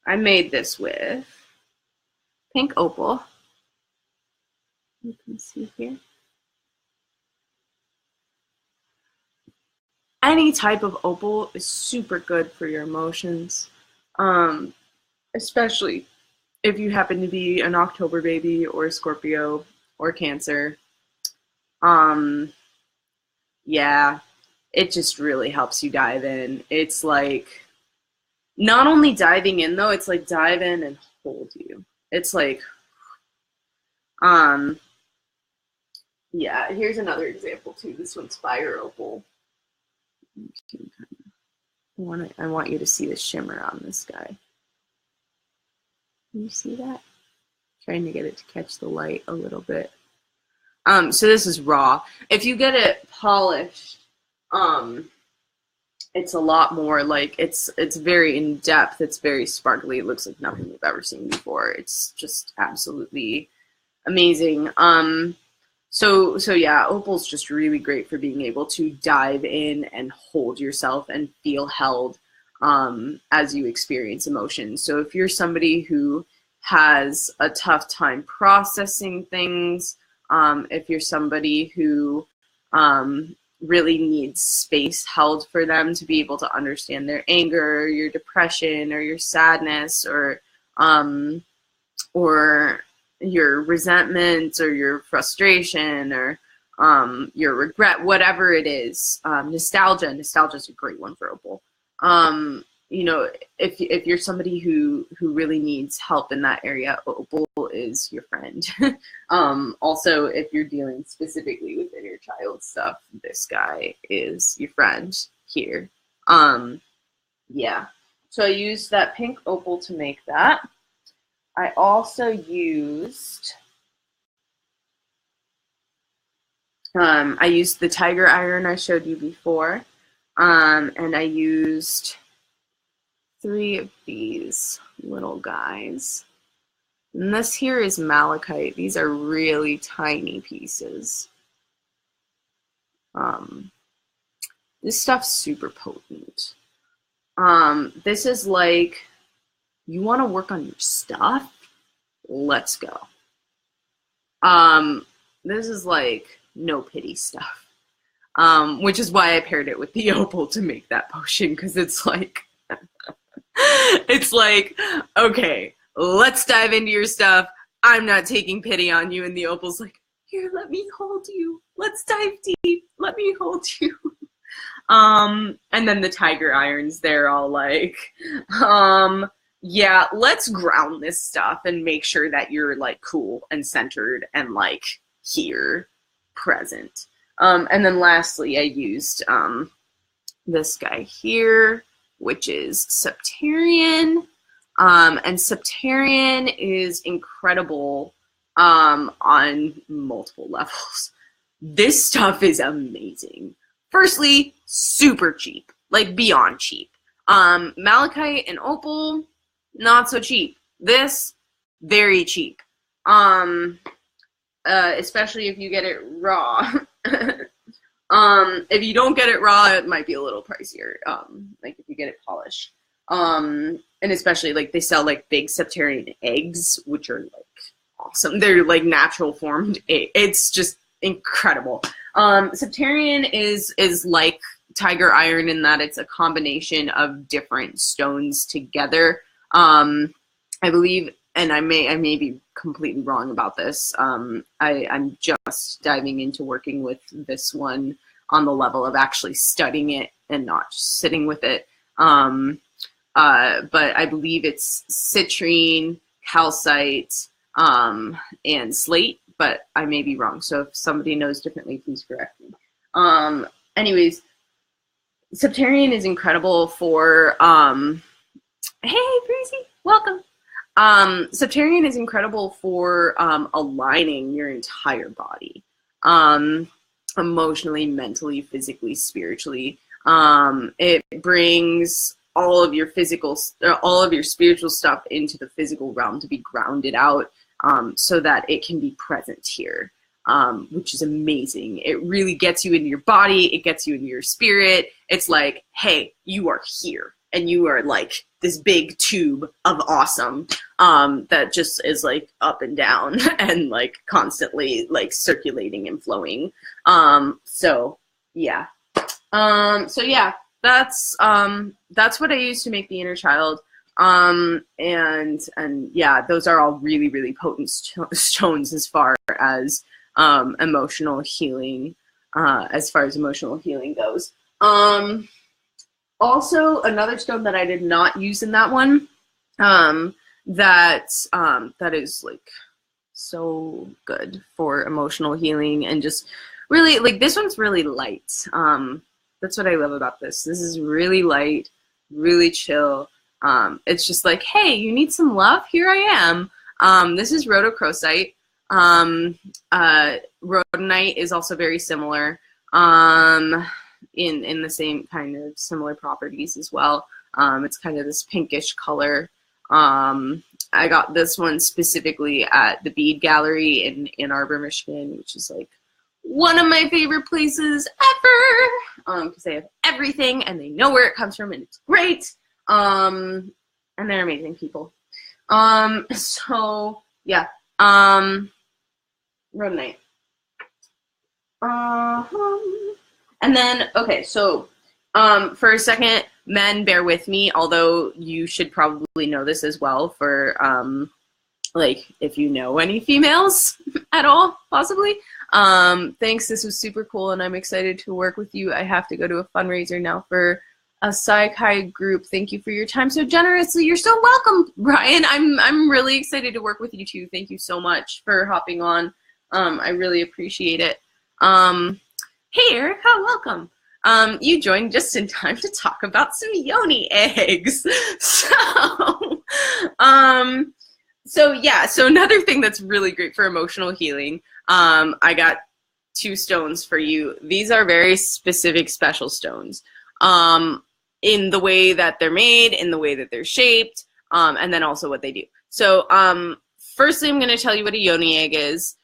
I made this with pink opal. You can see here. Any type of opal is super good for your emotions, especially if you happen to be an October baby or a Scorpio or Cancer, yeah, it just really helps you dive in. It's like not only diving in though, it's like dive in and hold you. It's like, yeah, here's another example too. This one's Fire Opal. I want you to see the shimmer on this guy. Can you see that? Trying to get it to catch the light a little bit. So this is raw. If you get it polished, it's a lot more like it's very in depth. It's very sparkly. It looks like nothing you've ever seen before. It's just absolutely amazing. So yeah, opal's just really great for being able to dive in and hold yourself and feel held as you experience emotions. So if you're somebody who has a tough time processing things, if you're somebody who really needs space held for them to be able to understand their anger, or your depression, or your sadness, or your resentment, or your frustration, or your regret, whatever it is. Nostalgia is a great one for opal. You know, if you're somebody who really needs help in that area, opal is your friend. Also, if you're dealing specifically with inner child stuff, this guy is your friend here. Yeah. So I used that pink opal to make that. I also used the tiger iron I showed you before, and I used 3 of these little guys. And this here is malachite. These are really tiny pieces. This stuff's super potent. This is like, you want to work on your stuff? Let's go. This is like no pity stuff. Which is why I paired it with the opal to make that potion, because it's like, it's like, okay, let's dive into your stuff. I'm not taking pity on you. And the opal's like, here, let me hold you. Let's dive deep. Let me hold you. And then the tiger irons, they're all like, yeah, let's ground this stuff and make sure that you're like cool and centered and like here, present. And then lastly, I used this guy here, which is Septarian. And Septarian is incredible on multiple levels. This stuff is amazing. Firstly, super cheap, like beyond cheap. Malachite and opal, not so cheap. This, very cheap. Especially if you get it raw. If you don't get it raw, it might be a little pricier. Like if you get it polished. And especially like they sell like big Septarian eggs, which are like awesome. They're like natural formed. It's just incredible. Septarian is like tiger iron in that it's a combination of different stones together. I believe, and I may be completely wrong about this. I'm just diving into working with this one on the level of actually studying it and not just sitting with it. But I believe it's citrine, calcite, and slate, but I may be wrong. So if somebody knows differently, please correct me. Anyways, Septarian is incredible for, hey, Breezy, welcome. Septarian is incredible for aligning your entire body, emotionally, mentally, physically, spiritually. It brings all of your spiritual stuff into the physical realm to be grounded out, so that it can be present here, which is amazing. It really gets you into your body. It gets you into your spirit. It's like, hey, you are here. And you are like this big tube of awesome that just is like up and down and like constantly like circulating and flowing. So yeah. So yeah, that's what I use to make the inner child. And yeah, those are all really, really potent stones as far as emotional healing, goes. Also, another stone that I did not use in that one, that is like so good for emotional healing and just really, like, this one's really light. That's what I love about this. This is really light, really chill. It's just like, hey, you need some love? Here I am. This is rhodochrosite. Rhodonite is also very similar, in the same kind of similar properties as well. It's kind of this pinkish color. I got this one specifically at the Bead Gallery in Ann Arbor, Michigan, which is like one of my favorite places ever, because they have everything and they know where it comes from and it's great. And they're amazing people. So yeah, rhodonite. And then, okay, so for a second, men, bear with me, although you should probably know this as well for, like, if you know any females at all, possibly. Thanks, this was super cool, and I'm excited to work with you. I have to go to a fundraiser now for a Psych-Hi group. Thank you for your time so generously. You're so welcome, Brian. I'm really excited to work with you too. Thank you so much for hopping on. I really appreciate it. Hey, Erica, welcome. You joined just in time to talk about some yoni eggs. So yeah, so another thing that's really great for emotional healing, I got 2 stones for you. These are very specific special stones, in the way that they're made, in the way that they're shaped, and then also what they do. So firstly, I'm going to tell you what a yoni egg is.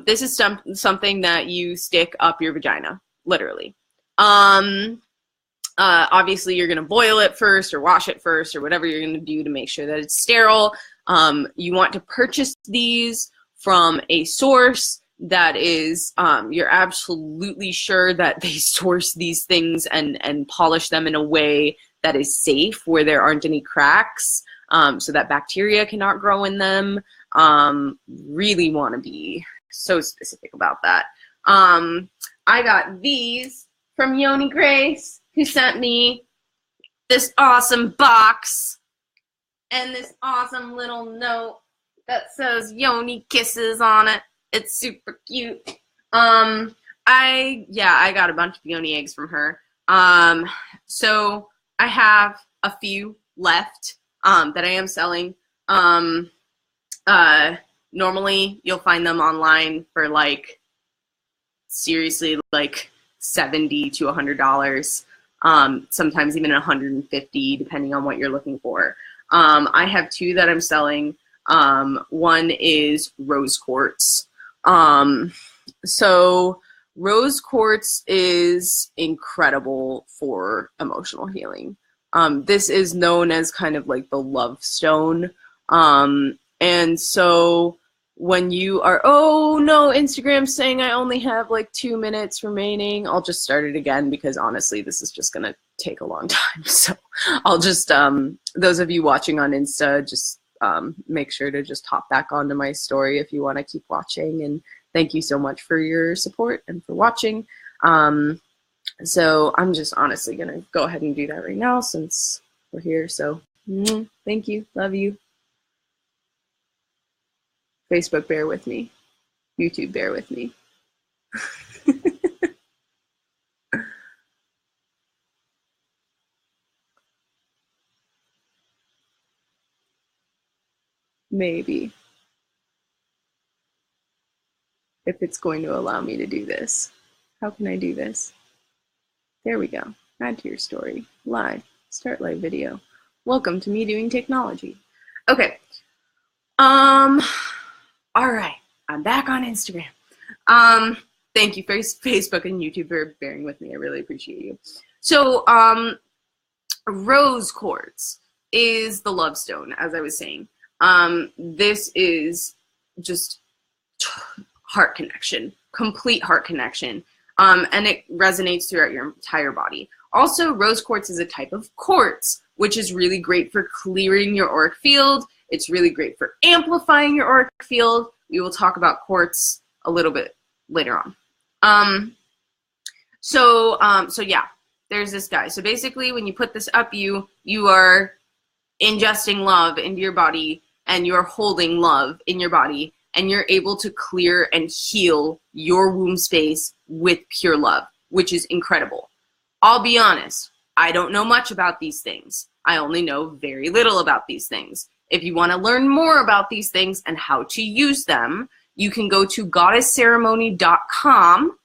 This is something that you stick up your vagina, literally. Obviously, you're going to boil it first or wash it first or whatever you're going to do to make sure that it's sterile. You want to purchase these from a source that is, you're absolutely sure that they source these things and polish them in a way that is safe, where there aren't any cracks, so that bacteria cannot grow in them. Really want to be so specific about that. I got these from Yoni Grace, who sent me this awesome box and this awesome little note that says Yoni Kisses on it. It's super cute. I got a bunch of yoni eggs from her. So I have a few left that I am selling. Normally you'll find them online for like, seriously, like $70 to $100. Sometimes even $150, depending on what you're looking for. I have 2 that I'm selling. One is rose quartz. So rose quartz is incredible for emotional healing. This is known as kind of like the love stone. And so when you are, oh no, Instagram's saying I only have like 2 minutes remaining. I'll just start it again because honestly, this is just gonna take a long time. So I'll just, those of you watching on Insta, just make sure to just hop back onto my story if you want to keep watching. And thank you so much for your support and for watching. So I'm just honestly gonna go ahead and do that right now since we're here. So thank you, love you. Facebook, bear with me. YouTube, bear with me. Maybe. If it's going to allow me to do this. How can I do this? There we go. Add to your story. Live. Start live video. Welcome to me doing technology. Okay. All right, I'm back on Instagram. Thank you, Facebook and YouTube, for bearing with me. I really appreciate you. So, rose quartz is the love stone, as I was saying. This is just heart connection, complete heart connection, and it resonates throughout your entire body. Also, rose quartz is a type of quartz, which is really great for clearing your auric field. It's really great for amplifying your auric field. We will talk about quartz a little bit later on. So yeah, there's this guy. So basically, when you put this up you are ingesting love into your body, and you're holding love in your body, and you're able to clear and heal your womb space with pure love, which is incredible. I'll be honest, I don't know much about these things. I only know very little about these things. If you want to learn more about these things and how to use them, you can go to goddessceremony.com,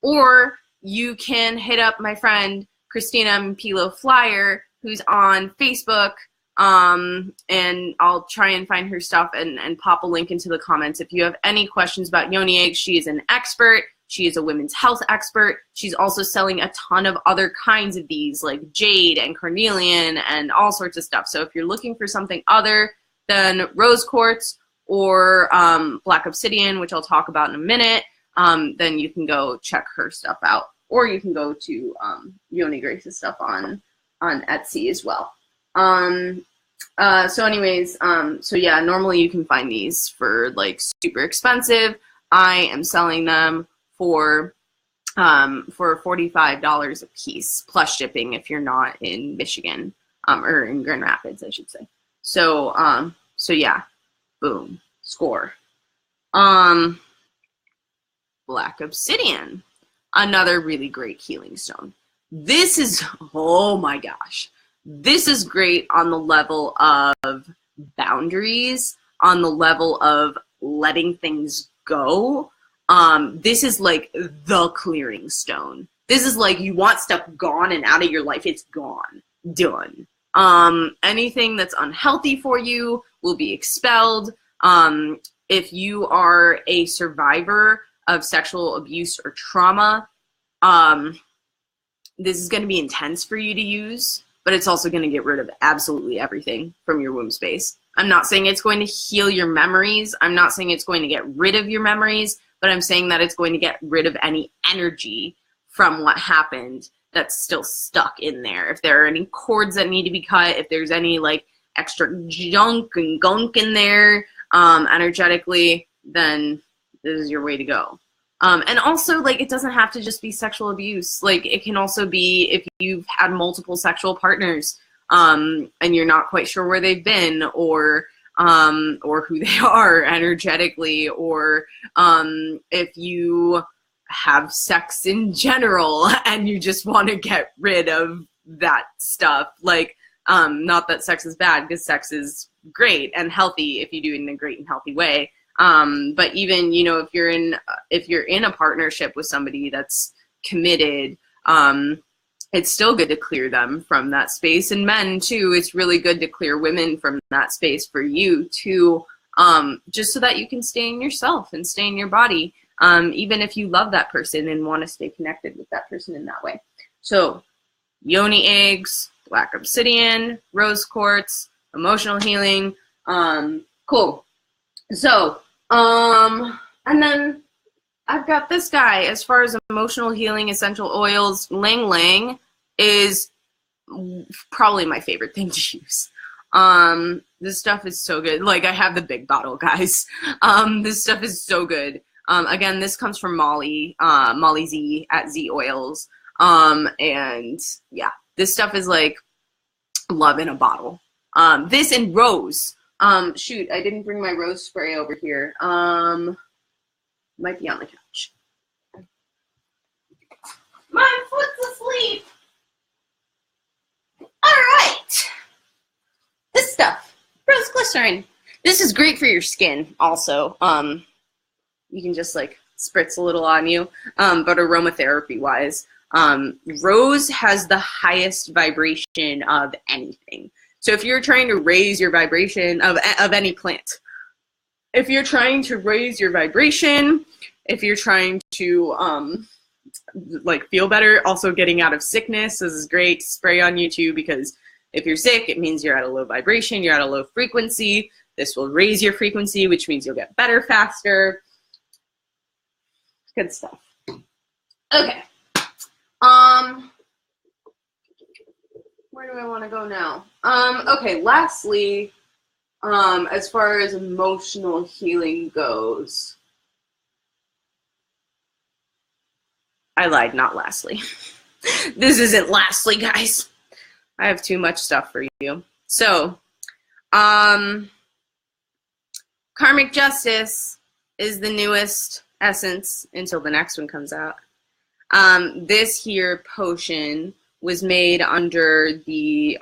or you can hit up my friend Christina Mpilo Flyer, who's on Facebook, and I'll try and find her stuff and pop a link into the comments. If you have any questions about yoni eggs, she is an expert. She is a women's health expert. She's also selling a ton of other kinds of these, like jade and carnelian and all sorts of stuff. So if you're looking for something other than rose quartz or black obsidian, which I'll talk about in a minute, then you can go check her stuff out. Or you can go to Yoni Grace's stuff on Etsy as well. So anyways, so yeah, normally you can find these for like super expensive. I am selling them for $45 a piece plus shipping if you're not in Michigan, or in Grand Rapids, I should say. So so yeah, boom, score. Black obsidian, another really great healing stone. This is, oh my gosh, this is great on the level of boundaries, on the level of letting things go. This is like the clearing stone. This is like you want stuff gone and out of your life. It's gone, done. Anything that's unhealthy for you will be expelled. If you are a survivor of sexual abuse or trauma, this is going to be intense for you to use, but it's also going to get rid of absolutely everything from your womb space. I'm not saying it's going to heal your memories. I'm not saying it's going to get rid of your memories, but I'm saying that it's going to get rid of any energy from what happened that's still stuck in there. If there are any cords that need to be cut, if there's any like extra junk and gunk in there energetically, then this is your way to go. And also, like, it doesn't have to just be sexual abuse. Like, it can also be if you've had multiple sexual partners, and you're not quite sure where they've been, or who they are energetically, or if you have sex in general and you just want to get rid of that stuff. Like, not that sex is bad, because sex is great and healthy if you do it in a great and healthy way. But even, you know, if you're in a partnership with somebody that's committed, it's still good to clear them from that space. And men too, it's really good to clear women from that space for you too, just so that you can stay in yourself and stay in your body, even if you love that person and want to stay connected with that person in that way. So yoni eggs, black obsidian, rose quartz, emotional healing. Cool. So, and then I've got this guy. As far as emotional healing essential oils, Lang Lang is probably my favorite thing to use. This stuff is so good. Like, I have the big bottle, guys. This stuff is so good. Again, this comes from Molly Z at Z Oils. And yeah, this stuff is like love in a bottle. This and rose. Shoot, I didn't bring my rose spray over here. Might be on the couch. My foot's asleep. All right. This stuff, rose glycerin. This is great for your skin also. You can just like spritz a little on you, but aromatherapy wise, rose has the highest vibration of anything. So if you're trying to raise your vibration of any plant, if you're trying to raise your vibration, if you're trying to like feel better, also getting out of sickness, this is great. Spray on you too, because if you're sick, it means you're at a low vibration, you're at a low frequency. This will raise your frequency, which means you'll get better faster. Good stuff. Okay. Where do I want to go now? Okay, lastly, as far as emotional healing goes, I lied, not lastly. This isn't lastly, guys. I have too much stuff for you. So, karmic justice is the newest essence until the next one comes out. This here potion was made under the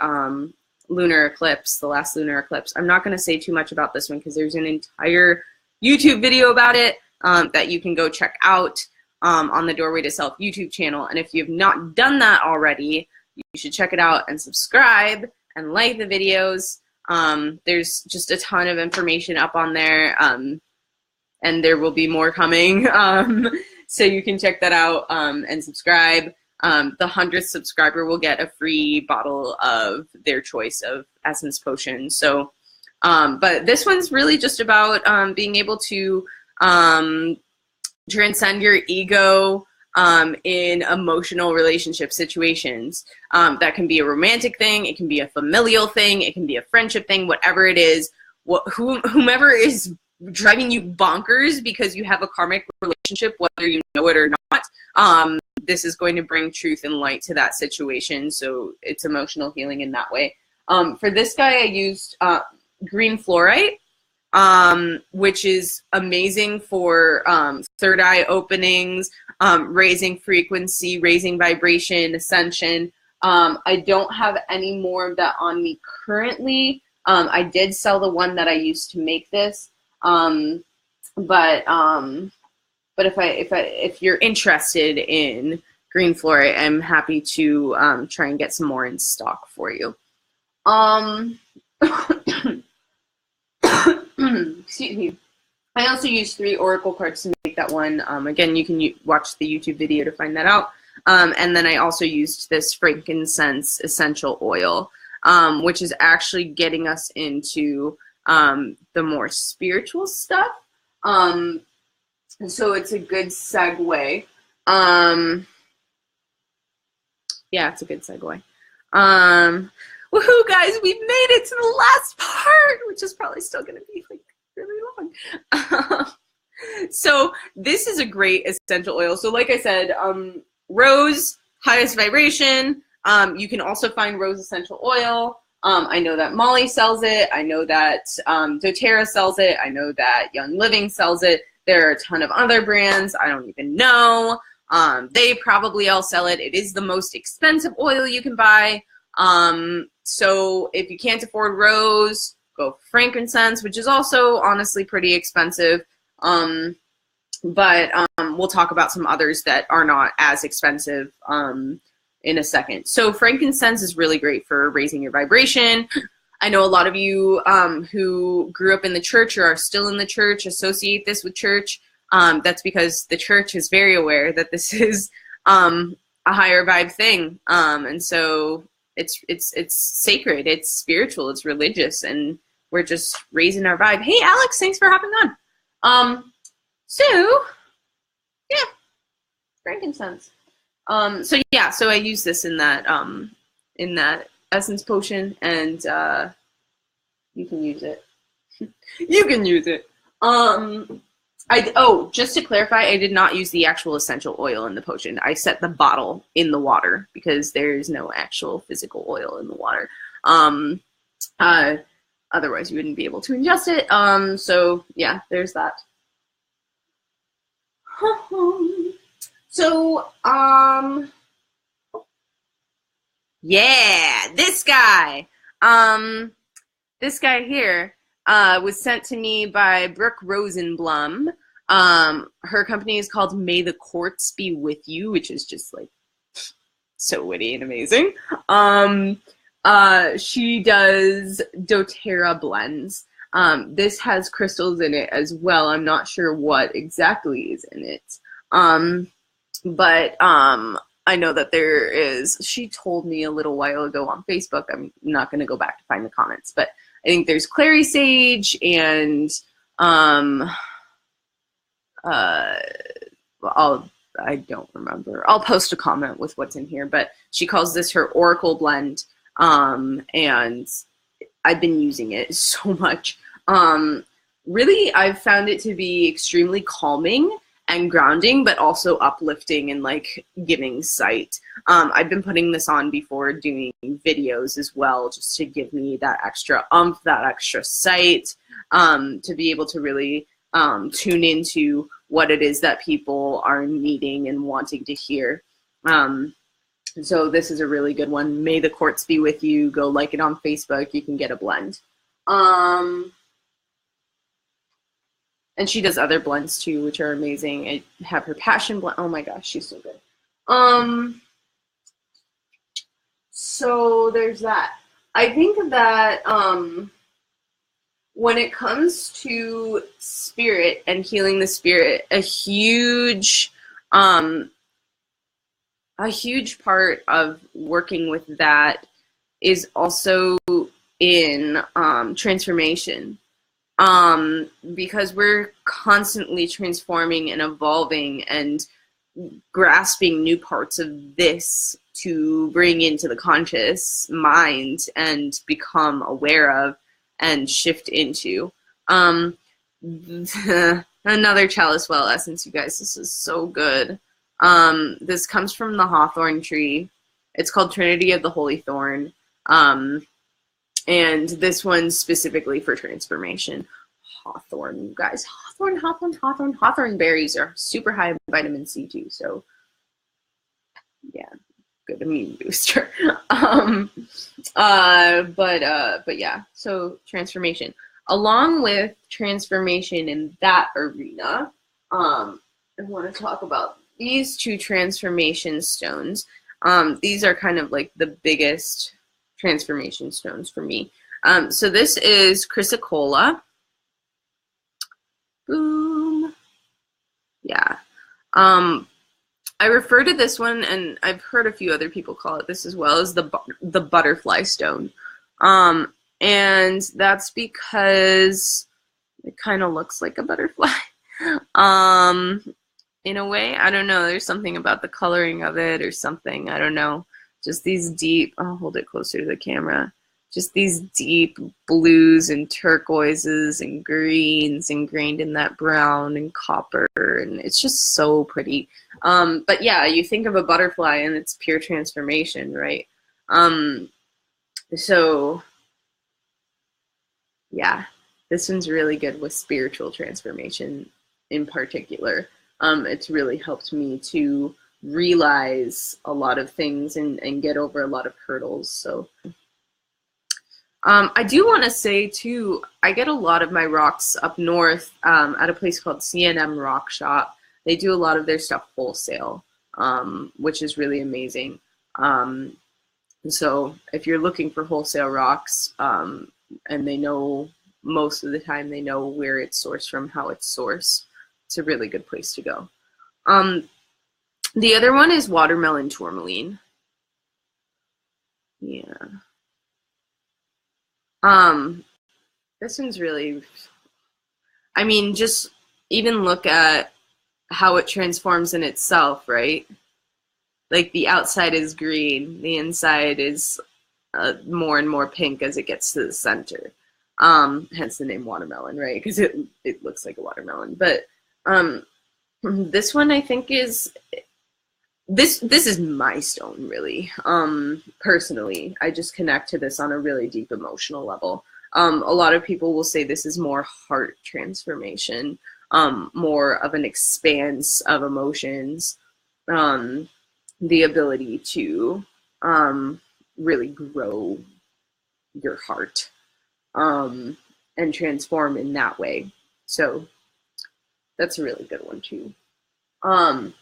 lunar eclipse, the last lunar eclipse. I'm not going to say too much about this one because there's an entire YouTube video about it that you can go check out on the Doorway to Self YouTube channel. And if you've not done that already, you should check it out and subscribe and like the videos. There's just a ton of information up on there, and there will be more coming. So you can check that out and subscribe. The 100th subscriber will get a free bottle of their choice of essence potion. So, but this one's really just about being able to transcend your ego in emotional relationship situations. That can be a romantic thing, it can be a familial thing, it can be a friendship thing, whatever it is. Whomever is driving you bonkers because you have a karmic relationship, whether you know it or not, this is going to bring truth and light to that situation. So it's emotional healing in that way. For this guy, I used green fluorite, which is amazing for third eye openings, raising frequency, raising vibration, ascension. I don't have any more of that on me currently. I did sell the one that I used to make this. But if you're interested in green fluorite, I'm happy to try and get some more in stock for you. Excuse me. I also used 3 oracle cards to make that one. Again, you can watch the YouTube video to find that out. And then I also used this frankincense essential oil, which is actually getting us into the more spiritual stuff. So it's a good segue. Yeah, it's a good segue. Woohoo, guys, we've made it to the last part, which is probably still going to be like really long. So this is a great essential oil. So like I said, rose, highest vibration. You can also find rose essential oil. I know that Molly sells it. I know that doTERRA sells it. I know that Young Living sells it. There are a ton of other brands I don't even know. They probably all sell it. It is the most expensive oil you can buy. So if you can't afford rose, go frankincense, which is also honestly pretty expensive. But we'll talk about some others that are not as expensive in a second. So frankincense is really great for raising your vibration. I know a lot of you who grew up in the church or are still in the church associate this with church. That's because the church is very aware that this is a higher vibe thing. And so it's sacred, it's spiritual, it's religious, and we're just raising our vibe. Hey, Alex, thanks for hopping on. So yeah, frankincense. So yeah, so I use this in that essence potion, and you can use it. You can use it. Just to clarify, I did not use the actual essential oil in the potion. I set the bottle in the water because there's no actual physical oil in the water. Otherwise you wouldn't be able to ingest it. So yeah, there's that. So, yeah, this guy here, was sent to me by Brooke Rosenblum. Her company is called May the Quartz Be With You, which is just like so witty and amazing. She does doTERRA blends. This has crystals in it as well. I'm not sure what exactly is in it. But I know that there is, she told me a little while ago on Facebook, I'm not going to go back to find the comments, but I think there's clary sage and I don't remember. I'll post a comment with what's in here, but she calls this her Oracle blend. and I've been using it so much. Really, I've found it to be extremely calming and grounding, but also uplifting and like giving sight. I've been putting this on before doing videos as well, just to give me that extra oomph, that extra sight, to be able to really tune into what it is that people are needing and wanting to hear. So this is a really good one. May the quartz be with you. Go like it on Facebook. You can get a blend. And she does other blends too, which are amazing. I have her passion blend. Oh my gosh, she's so good. So there's that. I think that when it comes to spirit and healing the spirit, a huge part of working with that is also in transformation. Because we're constantly transforming and evolving and grasping new parts of this to bring into the conscious mind and become aware of and shift into. Another chalice well essence, you guys. This is so good. This comes from the hawthorn tree. It's called Trinity of the Holy Thorn. And this one's specifically for transformation. Hawthorn, you guys. Hawthorn berries are super high in vitamin C too. So yeah, good immune booster. But yeah, so transformation. Along with transformation in that arena, I want to talk about these two transformation stones. These are kind of like the biggest transformation stones for me. So this is chrysocolla. Boom. Yeah. I refer to this one, and I've heard a few other people call it this as well, as the butterfly stone. And that's because it kind of looks like a butterfly. In a way, I don't know. There's something about the coloring of it or something. I don't know. Just these deep, I'll hold it closer to the camera. Just these deep blues and turquoises and greens ingrained in that brown and copper. And it's just so pretty. But yeah, you think of a butterfly and it's pure transformation, right? So yeah, this one's really good with spiritual transformation in particular. It's really helped me to realize a lot of things and get over a lot of hurdles. So I do want to say too, I get a lot of my rocks up north at a place called C&M Rock Shop. They do a lot of their stuff wholesale, which is really amazing. So if you're looking for wholesale rocks, and they know, most of the time they know where it's sourced from, how it's sourced, it's a really good place to go. The other one is watermelon tourmaline. Yeah. This one's really, I mean, just even look at how it transforms in itself, right? Like the outside is green, the inside is more and more pink as it gets to the center. Hence the name watermelon, right? Because it looks like a watermelon. But this one I think is, this is my stone, really. Personally, I just connect to this on a really deep emotional level. A lot of people will say this is more heart transformation, more of an expanse of emotions, the ability to really grow your heart and transform in that way. So that's a really good one too. And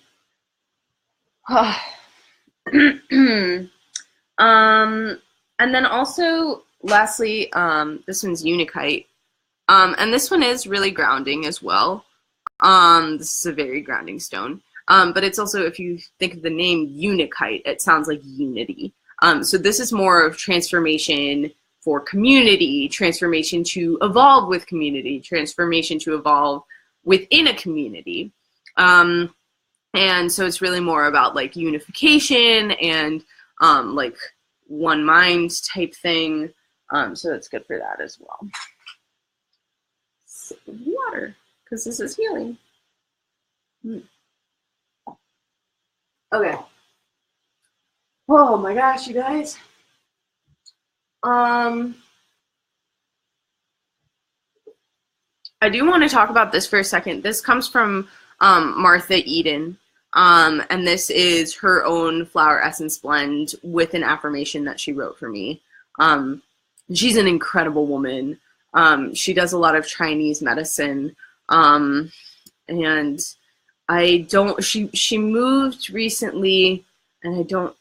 then also, lastly, this one's Unikite. And this one is really grounding as well. This is a very grounding stone. But it's also, if you think of the name Unikite, it sounds like unity. So this is more of transformation for community, transformation to evolve with community, transformation to evolve within a community. And so it's really more about like unification and like one mind type thing. So that's good for that as well. Sip of water, because this is healing. Okay. Oh my gosh, you guys. I do want to talk about this for a second. This comes from Martha Eden. And this is her own flower essence blend with an affirmation that she wrote for me. She's an incredible woman. She does a lot of Chinese medicine. And she moved recently, and I don't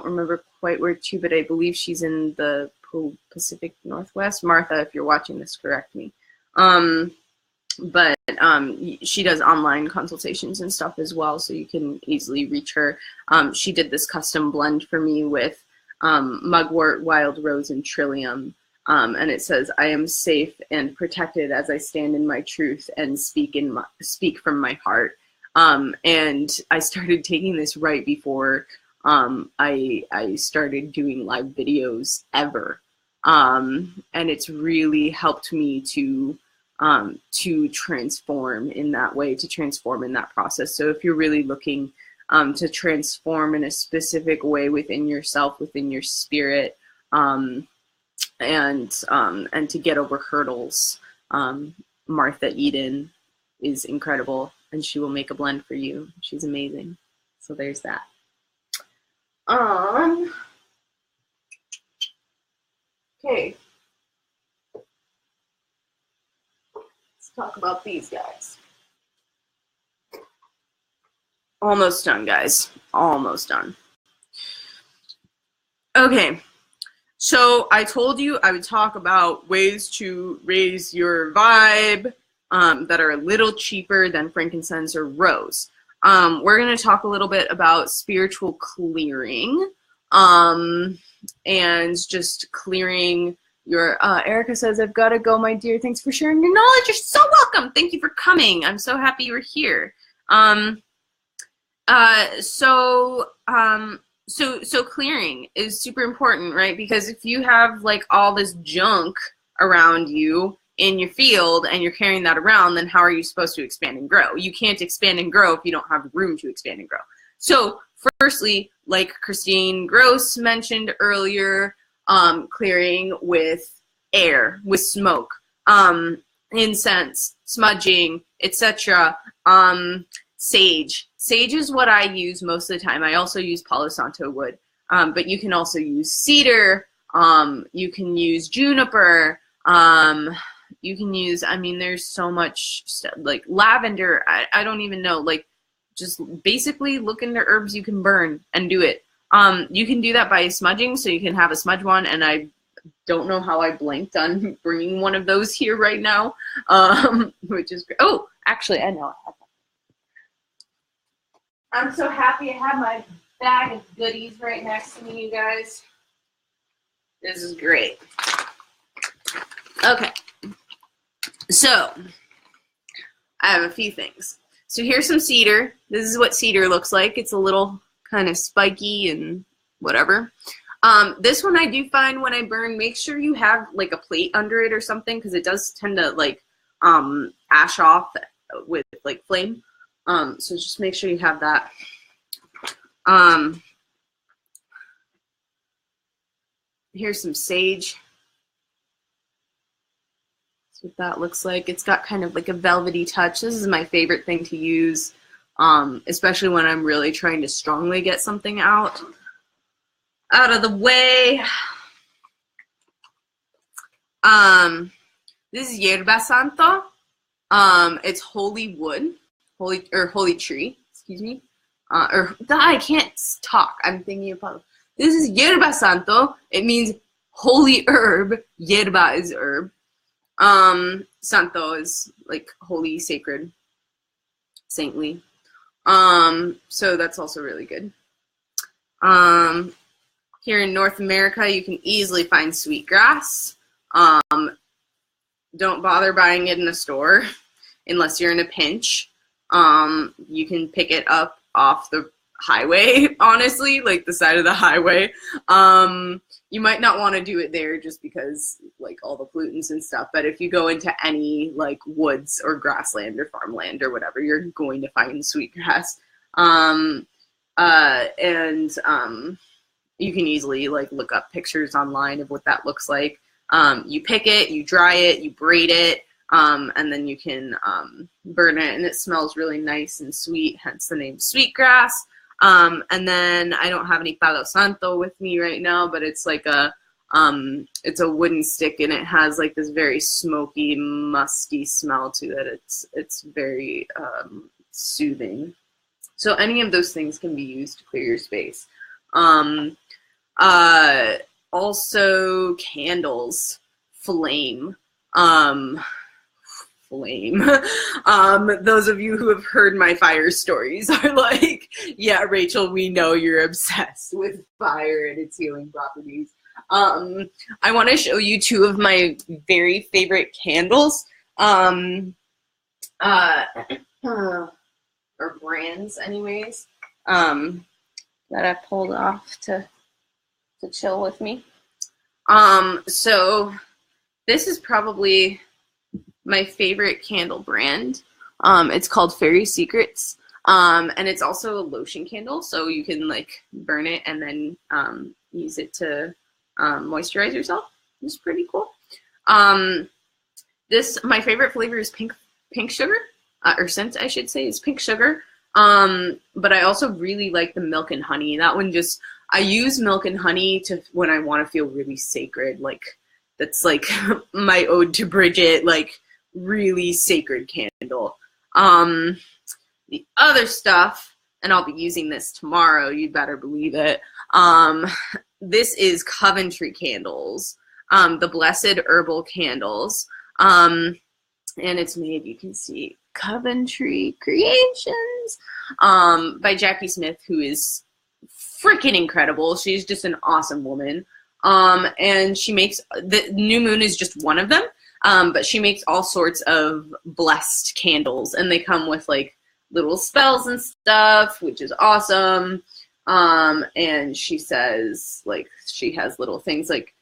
remember quite where to, but I believe she's in the Pacific Northwest. Martha, if you're watching this, correct me. But she does online consultations and stuff as well, so you can easily reach her. She did this custom blend for me with mugwort, wild rose, and trillium. And it says, "I am safe and protected as I stand in my truth and speak from my heart." And I started taking this right before I started doing live videos ever. And it's really helped me to transform in that way, to transform in that process. So if you're really looking to transform in a specific way within yourself, within your spirit, and to get over hurdles, Martha Eden is incredible, and she will make a blend for you. She's amazing. So there's that. Okay. Let's talk about these guys. Almost done, guys. Almost done. Okay. So I told you I would talk about ways to raise your vibe that are a little cheaper than frankincense or rose. We're going to talk a little bit about spiritual clearing and just clearing your... Erica says, "I've got to go, my dear. Thanks for sharing your knowledge. You're so welcome. Thank you for coming. I'm so happy you're here." So clearing is super important, right? Because if you have like all this junk around you in your field and you're carrying that around, then how are you supposed to expand and grow? You can't expand and grow if you don't have room to expand and grow. So firstly, like Christine Gross mentioned earlier, clearing with air, with smoke, incense, smudging, etc. Sage. Sage is what I use most of the time. I also use Palo Santo wood, but you can also use cedar. You can use juniper. You can use, I mean, there's so much stuff, like lavender. I don't even know, like just basically look into herbs you can burn and do it. You can do that by smudging, so you can have a smudge one, and I don't know how I blanked on bringing one of those here right now, which is great. Oh, actually, I know I have one. I'm so happy I have my bag of goodies right next to me, you guys. This is great. Okay. So, I have a few things. So here's some cedar. This is what cedar looks like. It's a little kind of spiky and whatever. This one I do find when I burn, make sure you have like a plate under it or something, because it does tend to like ash off with like flame. So just make sure you have that. Here's some sage. That's what that looks like. It's got kind of like a velvety touch. This is my favorite thing to use, especially when I'm really trying to strongly get something out of the way. This is Yerba Santo. It's holy wood, holy tree, excuse me. I can't talk. I'm thinking about this is Yerba Santo. It means holy herb. Yerba is herb. Santo is like holy, sacred, saintly. So that's also really good. Here in North America, you can easily find sweetgrass. Don't bother buying it in a store unless you're in a pinch. You can pick it up off the highway, honestly, like the side of the highway. You might not want to do it there just because like all the pollutants and stuff, but if you go into any like woods or grassland or farmland or whatever, you're going to find sweetgrass. You can easily like look up pictures online of what that looks like. You pick it, you dry it, you braid it, and then you can burn it, and it smells really nice and sweet, hence the name sweetgrass. And then I don't have any Palo Santo with me right now, but it's like it's a wooden stick, and it has like this very smoky, musty smell to it. It's very soothing. So any of those things can be used to clear your space. Also candles, flame. Those of you who have heard my fire stories are like, yeah, Rachel, we know you're obsessed with fire and its healing properties. I want to show you two of my very favorite candles, or brands anyways, that I pulled off to chill with me. So this is probably my favorite candle brand. It's called Fairy Secrets, and it's also a lotion candle, so you can like burn it and then use it to moisturize yourself. It's pretty cool. My favorite flavor is pink sugar, or scent I should say is pink sugar. But I also really like the milk and honey. That one I use milk and honey when I want to feel really sacred, like that's like my ode to Bridget, like really sacred candle. The other stuff, and I'll be using this tomorrow, you'd better believe it. This is Coventry candles, the Blessed Herbal Candles. And it's made, you can see, Coventry Creations, by Jackie Smith, who is freaking incredible. She's just an awesome woman. And she makes, the New Moon is just one of them, but she makes all sorts of blessed candles, and they come with like little spells and stuff, which is awesome. And she says like she has little things like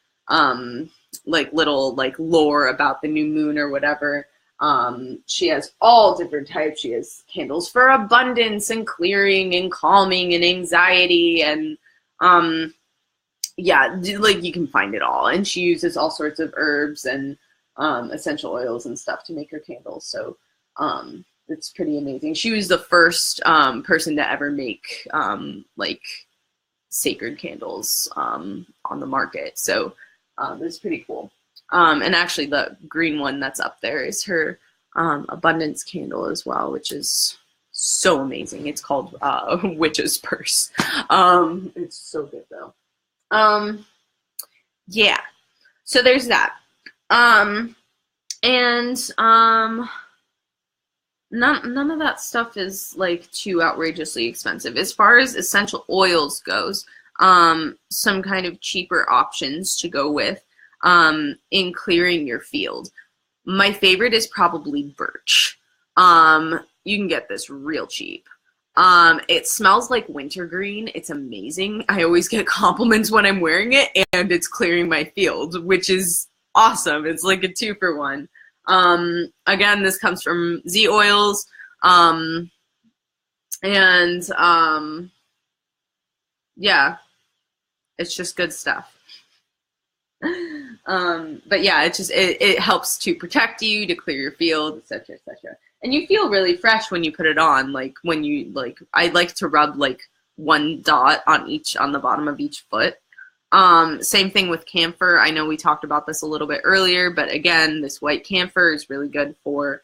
little like lore about the new moon or whatever. She has all different types. She has candles for abundance and clearing and calming and anxiety, and yeah, like you can find it all. And she uses all sorts of herbs and essential oils and stuff to make her candles. So it's pretty amazing. She was the first person to ever make like sacred candles on the market. So it's pretty cool. And actually the green one that's up there is her abundance candle as well, which is so amazing. It's called Witch's Purse. It's so good though. Yeah, so there's that. None of that stuff is like too outrageously expensive. As far as essential oils goes, some kind of cheaper options to go with in clearing your field. My favorite is probably birch. You can get this real cheap. It smells like wintergreen. It's amazing. I always get compliments when I'm wearing it, and it's clearing my field, which is awesome. It's like a 2-for-1. Again, this comes from Z Oils. Yeah, it's just good stuff. But yeah, it helps to protect you, to clear your field, etc., etc. And you feel really fresh when you put it on. Like when you I like to rub like one dot on the bottom of each foot. Same thing with camphor. I know we talked about this a little bit earlier, but again, this white camphor is really good for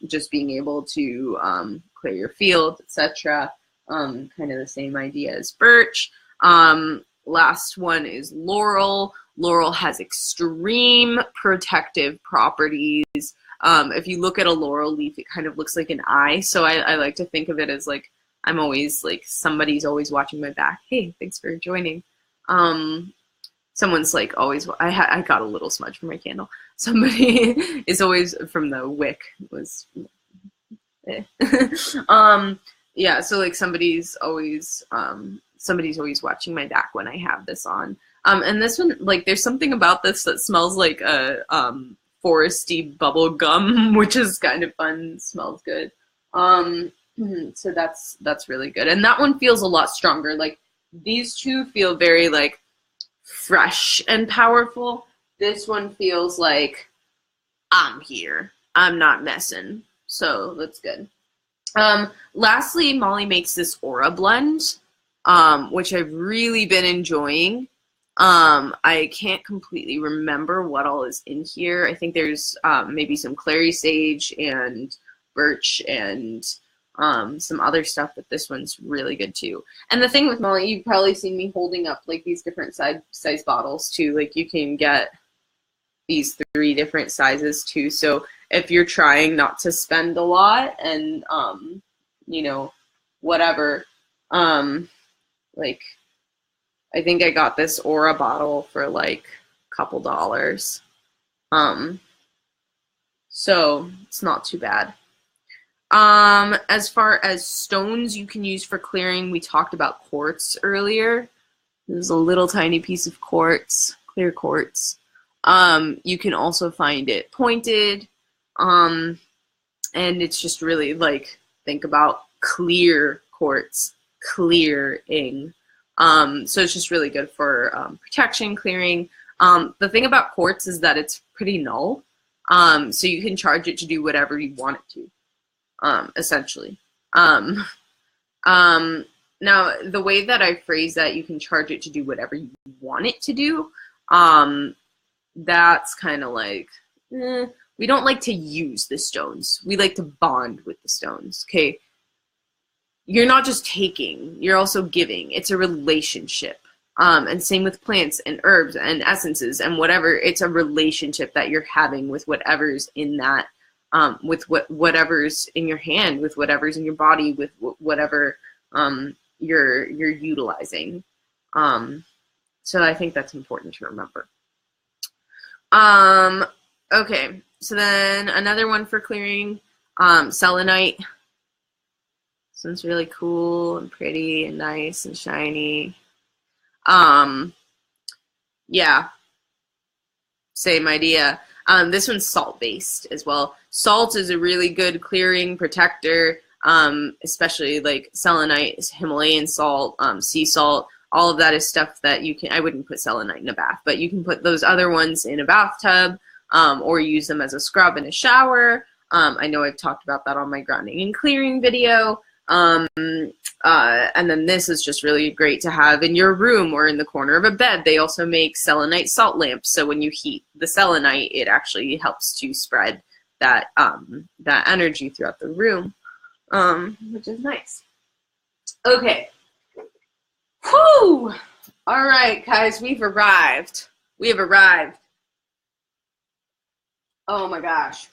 just being able to clear your field, etc. Kind of the same idea as birch. Last one is laurel. Laurel has extreme protective properties. If you look at a laurel leaf, it kind of looks like an eye. So I like to think of it as like, I'm always like, somebody's always watching my back. Hey, thanks for joining. Someone's like always, I got a little smudge for my candle. Somebody is always from the wick was, yeah, so like somebody's always watching my back when I have this on. And this one, like, there's something about this that smells like a foresty bubble gum, which is kind of fun. It smells good. So that's really good. And that one feels a lot stronger. Like, these two feel very like fresh and powerful. This one feels like I'm here. I'm not messing. So that's good. Lastly, Molly makes this aura blend, which I've really been enjoying. I can't completely remember what all is in here. I think there's maybe some clary sage and birch and some other stuff, but this one's really good too. And the thing with Molly, you've probably seen me holding up like these different size bottles too. Like, you can get these 3 different sizes too. So if you're trying not to spend a lot and you know, whatever, like, I think I got this aura bottle for like a couple dollars. So it's not too bad. As far as stones you can use for clearing, we talked about quartz earlier. There's a little tiny piece of quartz, clear quartz. You can also find it pointed. And it's just really like, think about clear quartz, clearing. So it's just really good for protection, clearing. The thing about quartz is that it's pretty null. So you can charge it to do whatever you want it to, essentially. Now, the way that I phrase that, you can charge it to do whatever you want it to do, that's kind of like, we don't like to use the stones. We like to bond with the stones, okay? You're not just taking, you're also giving. It's a relationship. And same with plants and herbs and essences and whatever. It's a relationship that you're having with whatever's in that, with whatever's in your hand, with whatever's in your body, with whatever you're utilizing. So I think that's important to remember. Okay, so then another one for clearing, selenite. This one's really cool and pretty and nice and shiny. Yeah, same idea. This one's salt-based as well. Salt is a really good clearing protector, especially like selenite, Himalayan salt, sea salt. All of that is stuff that you can, I wouldn't put selenite in a bath, but you can put those other ones in a bathtub, or use them as a scrub in a shower. I know I've talked about that on my grounding and clearing video. And then this is just really great to have in your room or in the corner of a bed. They also make selenite salt lamps. So when you heat the selenite, it actually helps to spread that, that energy throughout the room, which is nice. Okay. Whew! All right, guys, we've arrived. We have arrived. Oh my gosh.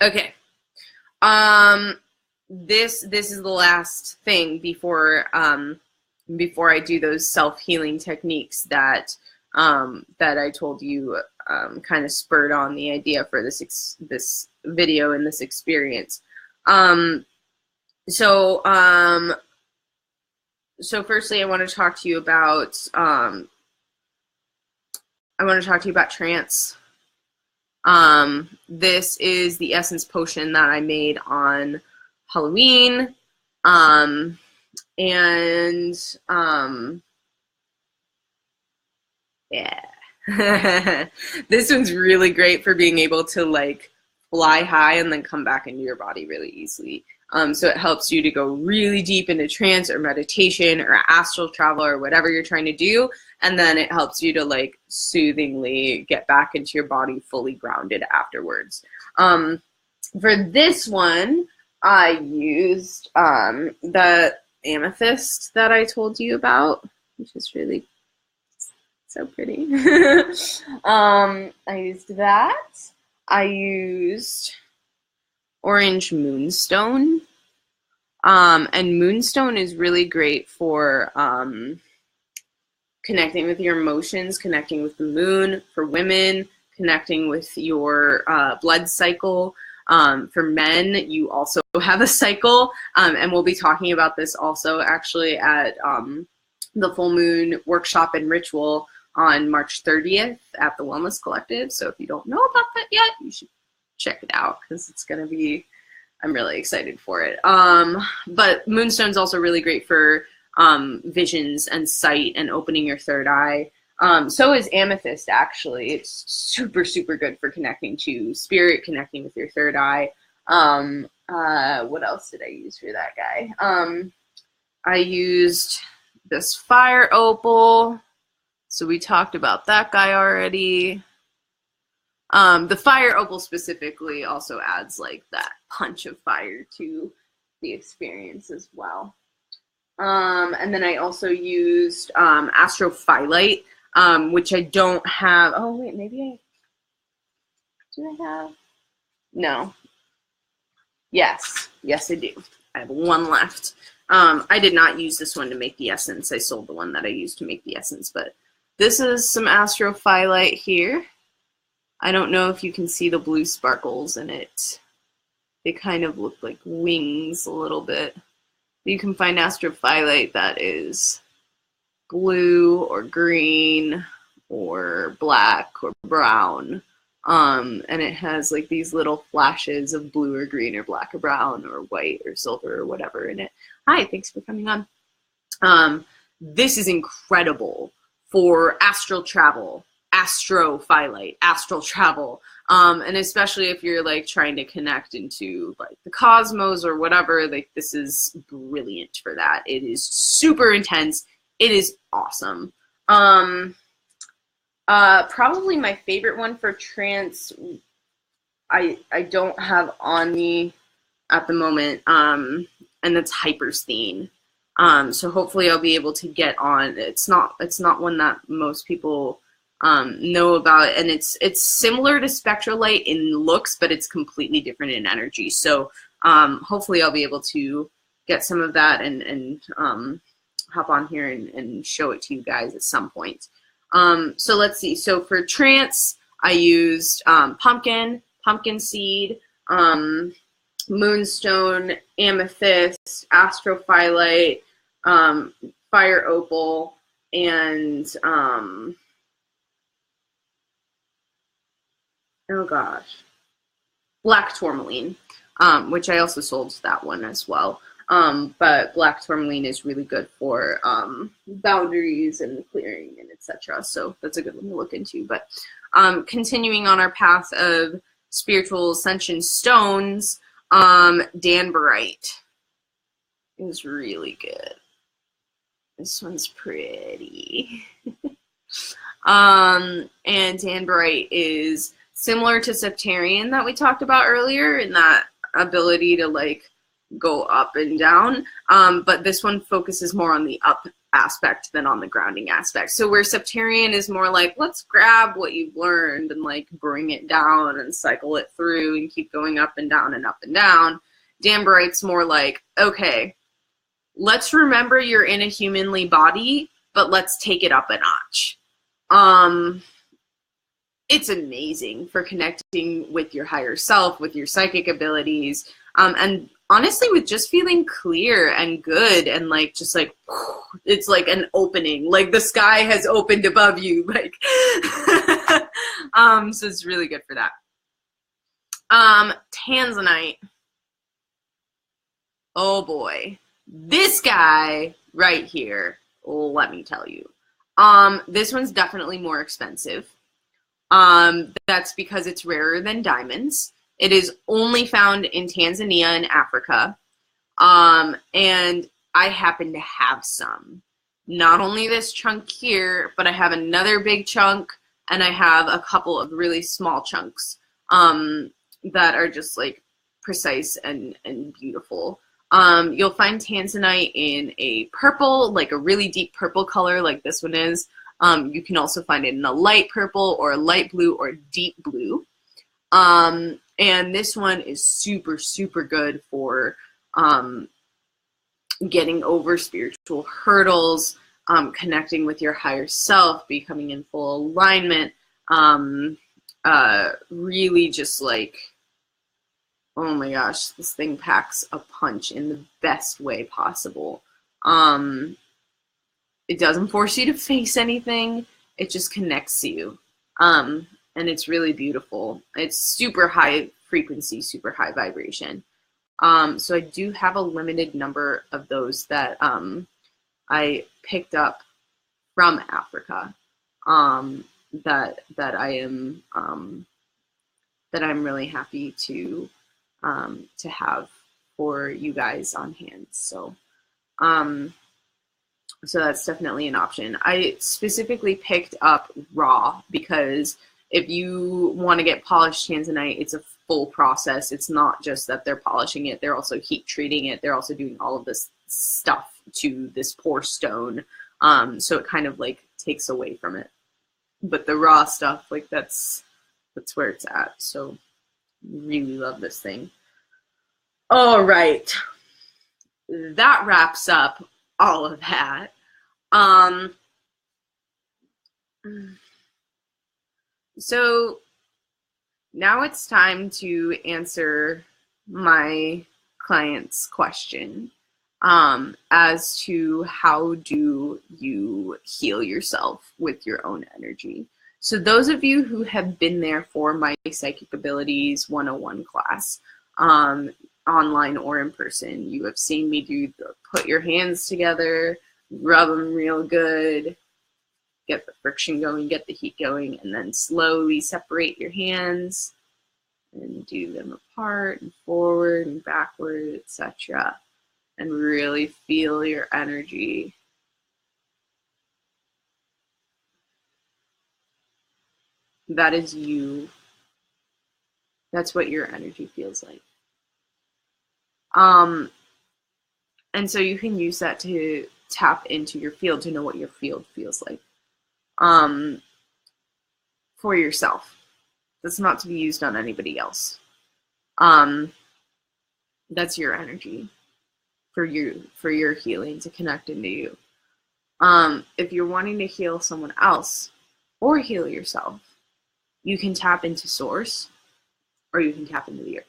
Okay. This is the last thing before before I do those self-healing techniques that that I told you kind of spurred on the idea for this this video and this experience. So firstly, I want to talk to you about trance. This is the essence potion that I made on Halloween. Yeah. This one's really great for being able to like fly high and then come back into your body really easily. So it helps you to go really deep into trance or meditation or astral travel or whatever you're trying to do. And then it helps you to like soothingly get back into your body fully grounded afterwards. For this one, I used the amethyst that I told you about, which is really so pretty. I used that. I used orange moonstone. And moonstone is really great for connecting with your emotions, connecting with the moon for women, connecting with your blood cycle. For men, you also have a cycle, and we'll be talking about this also actually at the full moon workshop and ritual on March 30th at the Wellness Collective. So if you don't know about that yet, you should check it out because it's going to be, I'm really excited for it. But moonstone's also really great for visions and sight and opening your third eye. So is amethyst, actually. It's super, super good for connecting to spirit, connecting with your third eye. What else did I use for that guy? I used this fire opal. So we talked about that guy already. The fire opal specifically also adds like that punch of fire to the experience as well. And then I also used astrophyllite, which I don't have. Oh wait, maybe do I have? No. Yes, I do. I have one left. I did not use this one to make the essence. I sold the one that I used to make the essence, but this is some astrophyllite here. I don't know if you can see the blue sparkles in it. They kind of look like wings a little bit. You can find astrophyllite that is blue or green or black or brown. And it has like these little flashes of blue or green or black or brown or white or silver or whatever in it. Hi, thanks for coming on. This is incredible for astral travel, astrophyllite, astral travel. And especially if you're like trying to connect into like the cosmos or whatever, like this is brilliant for that. It is super intense. It is awesome. Probably my favorite one for trance, I don't have on me at the moment, and that's hypersthene. So hopefully I'll be able to get on. It's not one that most people know about, and it's similar to spectralite in looks, but it's completely different in energy. So hopefully I'll be able to get some of that and hop on here and show it to you guys at some point. So let's see. So for trance, I used pumpkin seed, moonstone, amethyst, astrophyllite, fire opal, and oh gosh, black tourmaline, which I also sold that one as well. But black tourmaline is really good for boundaries and clearing and etc. So that's a good one to look into. But continuing on our path of spiritual ascension stones, danbarite is really good. This one's pretty. And danbarite is similar to septarian that we talked about earlier in that ability to like go up and down, but this one focuses more on the up aspect than on the grounding aspect. So where septarian is more like, let's grab what you've learned and like bring it down and cycle it through and keep going up and down and up and down, danbarite's more like, okay, let's remember you're in a humanly body, but let's take it up a notch. It's amazing for connecting with your higher self, with your psychic abilities, and honestly with just feeling clear and good and like just like it's like an opening, like the sky has opened above you, like so it's really good for that. Tanzanite, oh boy, this guy right here, let me tell you, this one's definitely more expensive. That's because it's rarer than diamonds. It is only found in Tanzania and Africa. And I happen to have some. Not only this chunk here, but I have another big chunk, and I have a couple of really small chunks that are just like precise and beautiful. You'll find tanzanite in a purple, like a really deep purple color like this one is. You can also find it in a light purple or a light blue or deep blue. And this one is super, super good for getting over spiritual hurdles, connecting with your higher self, becoming in full alignment, really just like Oh my gosh, this thing packs a punch in the best way possible. It doesn't force you to face anything. It just connects you. And it's really beautiful. It's super high frequency, super high vibration. So I do have a limited number of those that I picked up from Africa, that I'm really happy to have for you guys on hand. So so that's definitely an option. I specifically picked up raw because if you want to get polished tanzanite, it's a full process. It's not just that they're polishing it, they're also heat treating it. They're also doing all of this stuff to this poor stone. So it kind of like takes away from it. But the raw stuff, like that's where it's at. So really love this thing. All right. That wraps up all of that. So now it's time to answer my client's question as to how do you heal yourself with your own energy. So those of you who have been there for my Psychic Abilities 101 class, online or in person, you have seen me do the put your hands together, rub them real good, get the friction going, get the heat going, and then slowly separate your hands and do them apart and forward and backward, etc. And really feel your energy. That is you. That's what your energy feels like. And so you can use that to tap into your field, to know what your field feels like for yourself. That's not to be used on anybody else. That's your energy for you, for your healing, to connect into you. If you're wanting to heal someone else or heal yourself, you can tap into source or you can tap into the earth.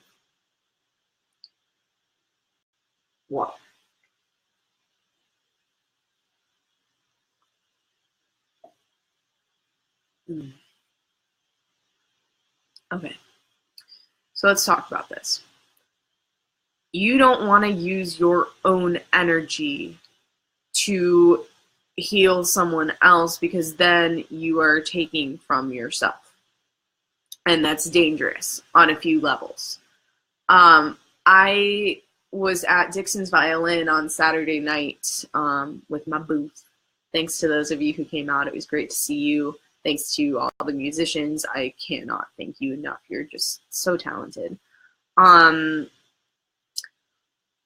Water. Okay, so let's talk about this. You don't want to use your own energy to heal someone else because then you are taking from yourself. And that's dangerous on a few levels. I was at Dixon's Violin on Saturday night with my booth. Thanks to those of you who came out. It was great to see you. Thanks to all the musicians. I cannot thank you enough. You're just so talented.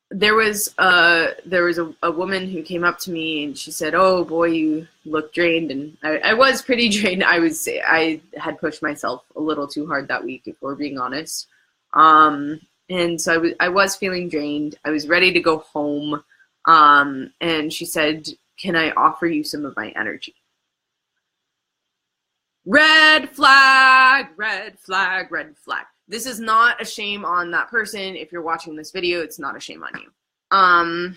There was a woman who came up to me and she said, "Oh boy, you look drained." And I was pretty drained. I had pushed myself a little too hard that week, if we're being honest. And so I was feeling drained. I was ready to go home. And she said, "Can I offer you some of my energy?" Red flag, red flag, red flag. This is not a shame on that person. If you're watching this video, it's not a shame on you.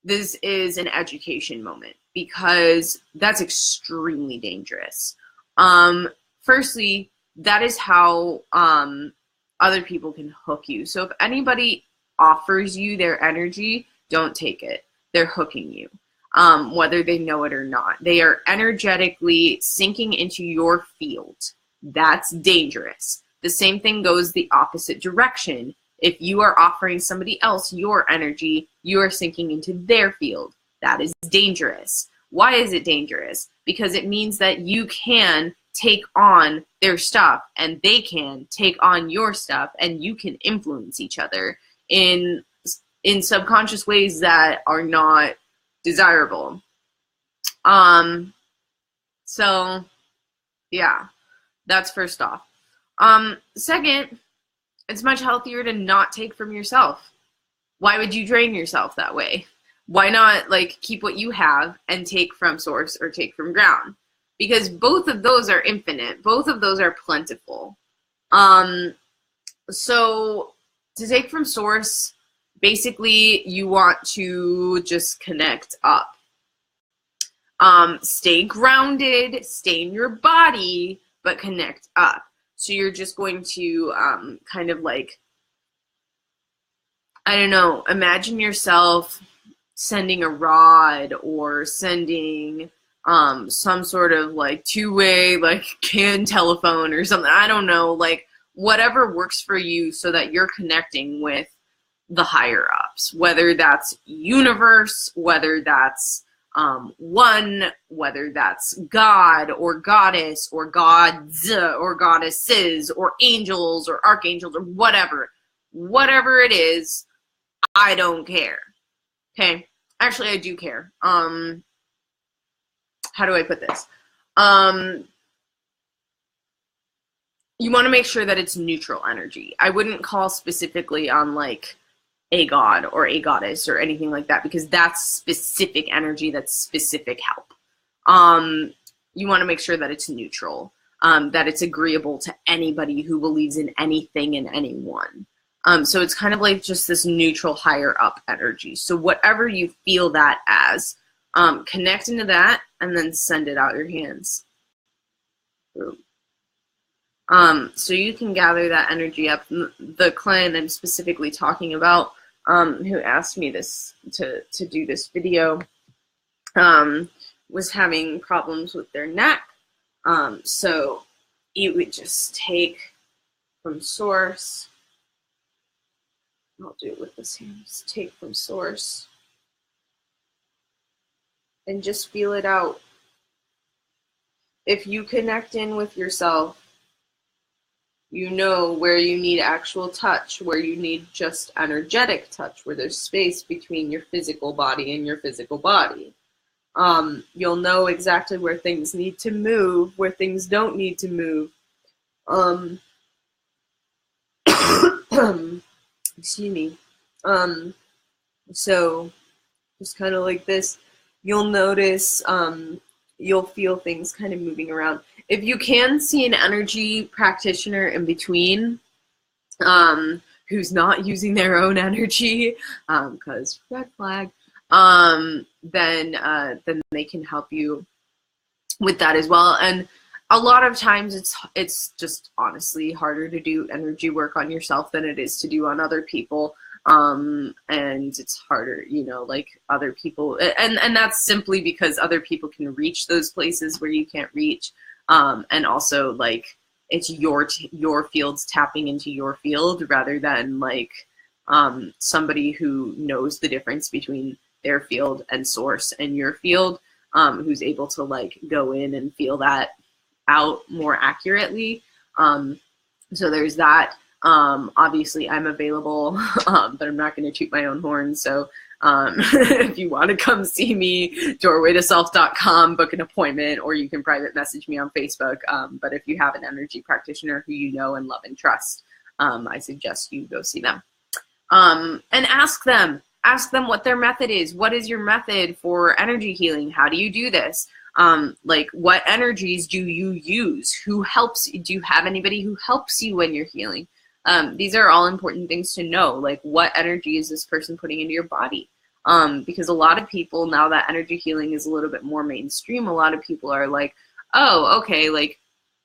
This is an education moment because that's extremely dangerous. Firstly, that is how other people can hook you. So if anybody offers you their energy, don't take it. They're hooking you, whether they know it or not. They are energetically sinking into your field. That's dangerous. The same thing goes the opposite direction. If you are offering somebody else your energy, you are sinking into their field. That is dangerous. Why is it dangerous? Because it means that you can take on their stuff and they can take on your stuff and you can influence each other in subconscious ways that are not desirable. So yeah, that's first off. Second, it's much healthier to not take from yourself. Why would you drain yourself that way? Why not like keep what you have and take from source or take from ground? Because both of those are infinite. Both of those are plentiful. So to take from source, basically you want to just connect up. Stay grounded, stay in your body, but connect up. So you're just going to kind of like, I don't know, imagine yourself sending a rod or sending some sort of like two-way like CAN telephone or something. I don't know, like whatever works for you so that you're connecting with the higher ups, whether that's universe, whether that's one, whether that's God or goddess or gods or goddesses or angels or archangels or whatever it is, I don't care. Okay, actually I do care. How do I put this? You want to make sure that it's neutral energy. I wouldn't call specifically on like a god or a goddess or anything like that, because that's specific energy, that's specific help. You want to make sure that it's neutral, that it's agreeable to anybody who believes in anything and anyone. So it's kind of like just this neutral higher up energy. So whatever you feel that as, connect into that and then send it out your hands. Boom. So you can gather that energy up. The client I'm specifically talking about, who asked me this to do this video, was having problems with their neck. So you would just take from source. I'll do it with this hand. Just take from source and just feel it out. If you connect in with yourself, you know where you need actual touch, where you need just energetic touch, where there's space between your physical body and your physical body. You'll know exactly where things need to move, where things don't need to move. Excuse me. So just kind of like this, you'll notice, you'll feel things kind of moving around. If you can see an energy practitioner in between, who's not using their own energy, because red flag, then they can help you with that as well. And a lot of times it's just honestly harder to do energy work on yourself than it is to do on other people. And it's harder, you know, like other people, and that's simply because other people can reach those places where you can't reach. And also like it's your field's tapping into your field rather than like, somebody who knows the difference between their field and source and your field, who's able to like go in and feel that out more accurately. So there's that. Obviously I'm available, but I'm not going to toot my own horn. So, if you want to come see me, doorwaytoself.com, book an appointment, or you can private message me on Facebook. But if you have an energy practitioner who you know and love and trust, I suggest you go see them. And ask them what their method is. What is your method for energy healing? How do you do this? Like what energies do you use? Who helps? Do you have anybody who helps you when you're healing? These are all important things to know. Like what energy is this person putting into your body? Because a lot of people, now that energy healing is a little bit more mainstream, a lot of people are like, oh, okay, like,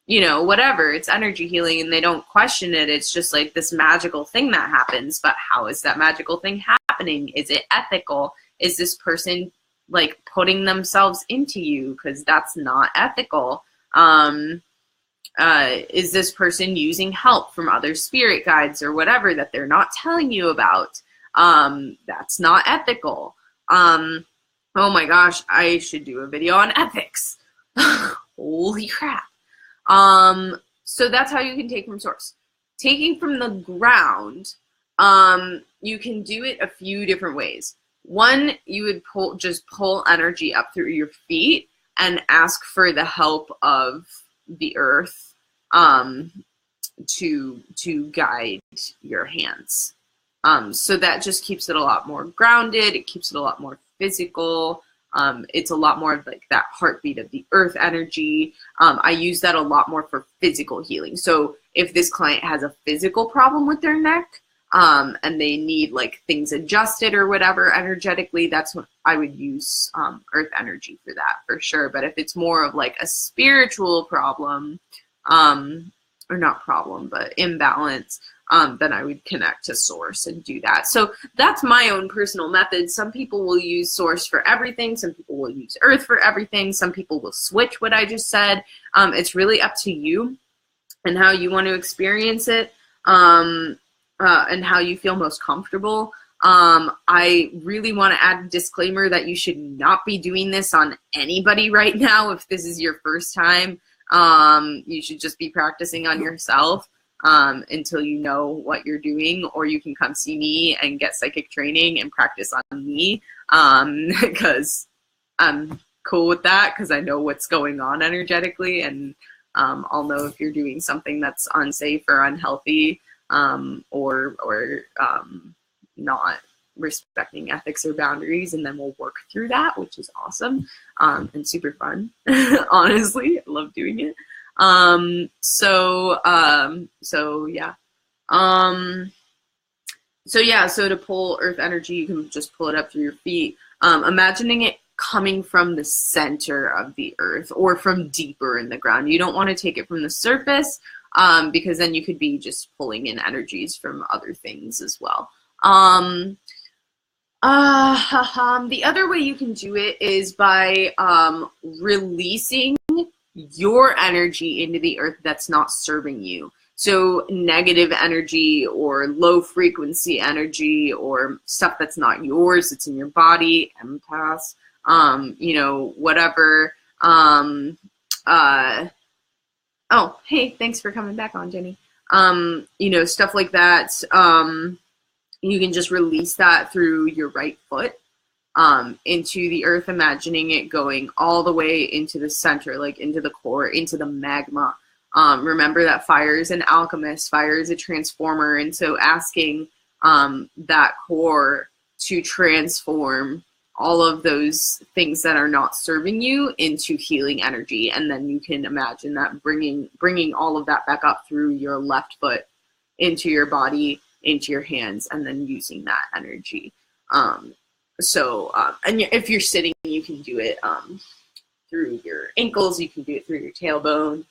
you know, whatever, it's energy healing, and they don't question it. It's just like this magical thing that happens. But how is that magical thing happening? Is it ethical? Is this person like putting themselves into you? Because that's not ethical. Is this person using help from other spirit guides or whatever that they're not telling you about? That's not ethical. Oh my gosh, I should do a video on ethics. Holy crap. So that's how you can take from source. Taking from the ground, you can do it a few different ways. One, you would just pull energy up through your feet and ask for the help of the earth to guide your hands. So that just keeps it a lot more grounded. It keeps it a lot more physical. It's a lot more like that heartbeat of the earth energy. I use that a lot more for physical healing. So if this client has a physical problem with their neck, and they need like things adjusted or whatever energetically, that's when I would use earth energy for that for sure. But if it's more of like a spiritual problem, or not problem, but imbalance, then I would connect to source and do that. So that's my own personal method. Some people will use source for everything. Some people will use earth for everything. Some people will switch what I just said. It's really up to you and how you want to experience it, and how you feel most comfortable. I really want to add a disclaimer that you should not be doing this on anybody right now. If this is your first time, you should just be practicing on yourself until you know what you're doing, or you can come see me and get psychic training and practice on me, because I'm cool with that, because I know what's going on energetically, and I'll know if you're doing something that's unsafe or unhealthy, or not respecting ethics or boundaries, and then we'll work through that, which is awesome, and super fun. Honestly, I love doing it. So to pull earth energy, you can just pull it up through your feet, imagining it coming from the center of the earth or from deeper in the ground. You don't want to take it from the surface, because then you could be just pulling in energies from other things as well. The other way you can do it is by releasing your energy into the earth that's not serving you. So negative energy or low frequency energy or stuff that's not yours, it's in your body, empaths, whatever. Oh, hey, thanks for coming back on, Jenny. Stuff like that. You can just release that through your right foot into the earth, imagining it going all the way into the center, like into the core, into the magma. Remember that fire is an alchemist, fire is a transformer, and so asking that core to transform all of those things that are not serving you into healing energy, and then you can imagine that bringing all of that back up through your left foot into your body, into your hands, and then using that energy. And if you're sitting, you can do it through your ankles, you can do it through your tailbone.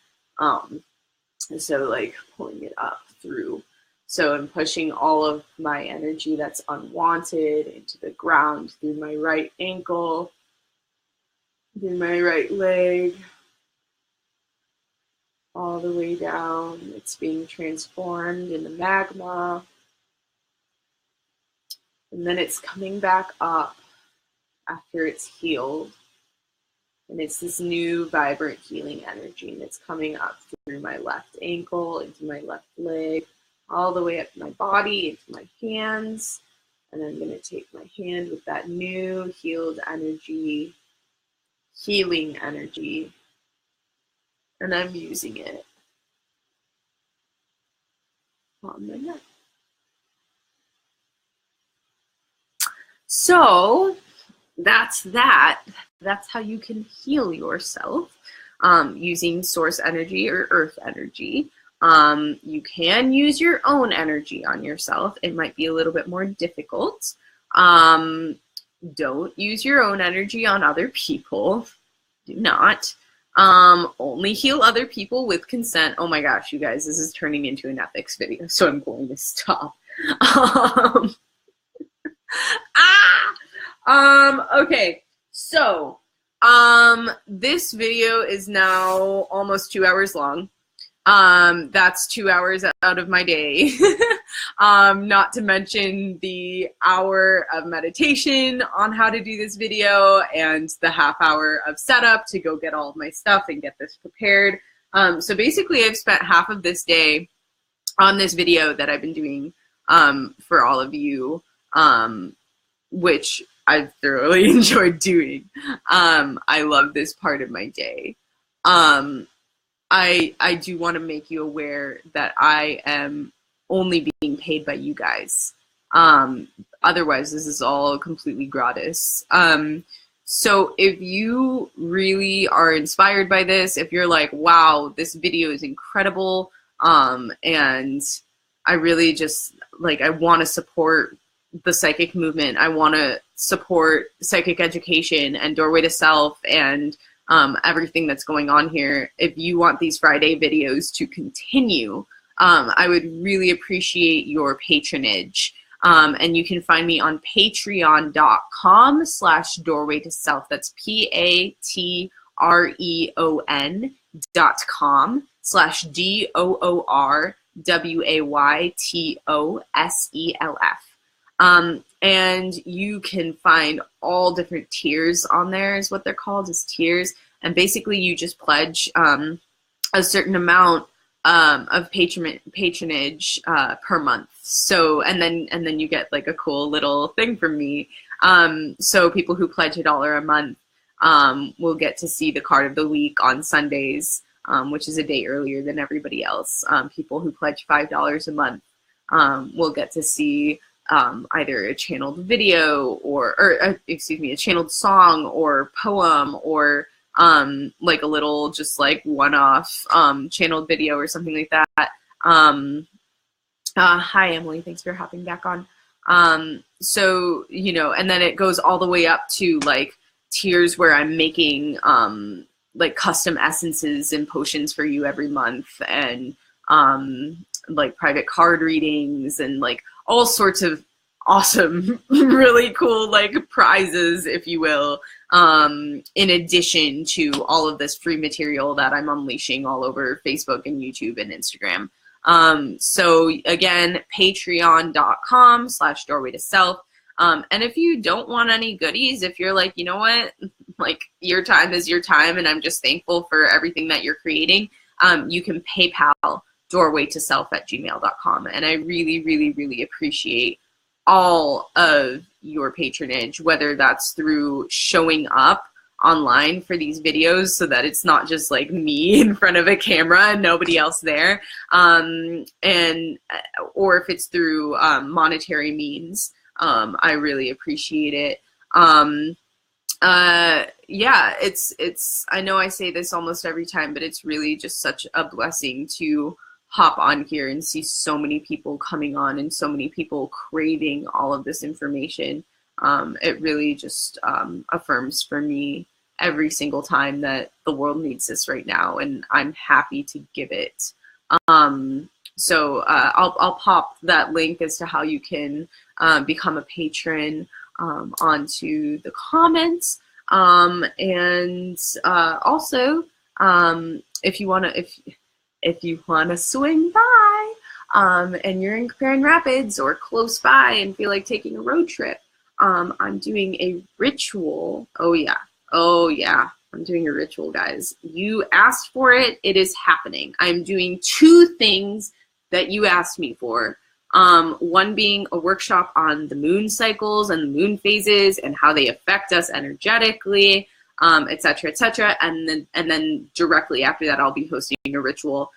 So like pulling it up through. So I'm pushing all of my energy that's unwanted into the ground through my right ankle, through my right leg, all the way down. It's being transformed in the magma. And then it's coming back up after it's healed. And it's this new vibrant healing energy. And it's coming up through my left ankle, into my left leg, all the way up to my body, into my hands. And I'm going to take my hand with that new healed energy, healing energy, and I'm using it on my neck. So that's that. That's how you can heal yourself using source energy or earth energy. You can use your own energy on yourself. It might be a little bit more difficult. Don't use your own energy on other people. Do not. Only heal other people with consent. Oh my gosh, you guys, this is turning into an ethics video, so I'm going to stop. Okay, so this video is now almost 2 hours long. That's 2 hours out of my day. Not to mention the hour of meditation on how to do this video and the half hour of setup to go get all of my stuff and get this prepared. So basically I've spent half of this day on this video that I've been doing for all of you, which I've thoroughly enjoyed doing. I love this part of my day. I do want to make you aware that I am only being paid by you guys. Otherwise, this is all completely gratis. So if you really are inspired by this, if you're like, wow, this video is incredible, and I really just, like, I want to support the psychic movement. I want to support psychic education and Doorway to Self and everything that's going on here. If you want these Friday videos to continue, I would really appreciate your patronage. And you can find me on patreon.com/doorway to self. That's patreon.com/DOORWAYTOSELF. And you can find all different tiers on there, is what they're called, is tiers. And basically you just pledge a certain amount of patronage per month. So, and then you get like a cool little thing from me. So people who pledge $1 a month will get to see the card of the week on Sundays, which is a day earlier than everybody else. People who pledge $5 a month will get to see either a channeled video or excuse me, a channeled song or poem or like a little just like one-off channeled video or something like that. Hi Emily, thanks for hopping back on. So, you know, and then it goes all the way up to like tiers where I'm making like custom essences and potions for you every month, and like private card readings and like all sorts of awesome, really cool like prizes, if you will, in addition to all of this free material that I'm unleashing all over Facebook and YouTube and Instagram. So again, patreon.com/doorway to self. And if you don't want any goodies, if you're like, you know what, like your time is your time and I'm just thankful for everything that you're creating, you can PayPal doorwaytoself@gmail.com. And I really, really, really appreciate all of your patronage, whether that's through showing up online for these videos so that it's not just like me in front of a camera and nobody else there, and or if it's through monetary means. I really appreciate it. Yeah, it's I know I say this almost every time, but it's really just such a blessing to hop on here and see so many people coming on and so many people craving all of this information. It really just affirms for me every single time that the world needs this right now, and I'm happy to give it. So I'll pop that link as to how you can become a patron onto the comments. And also, if you want to swing by and you're in Grand Rapids or close by and feel like taking a road trip, I'm doing a ritual. Oh yeah, I'm doing a ritual, guys. You asked for it. It is happening. I'm doing 2 things that you asked me for. One being a workshop on the moon cycles and the moon phases and how they affect us energetically, etc., etc. And then directly after that, I'll be hosting a ritual.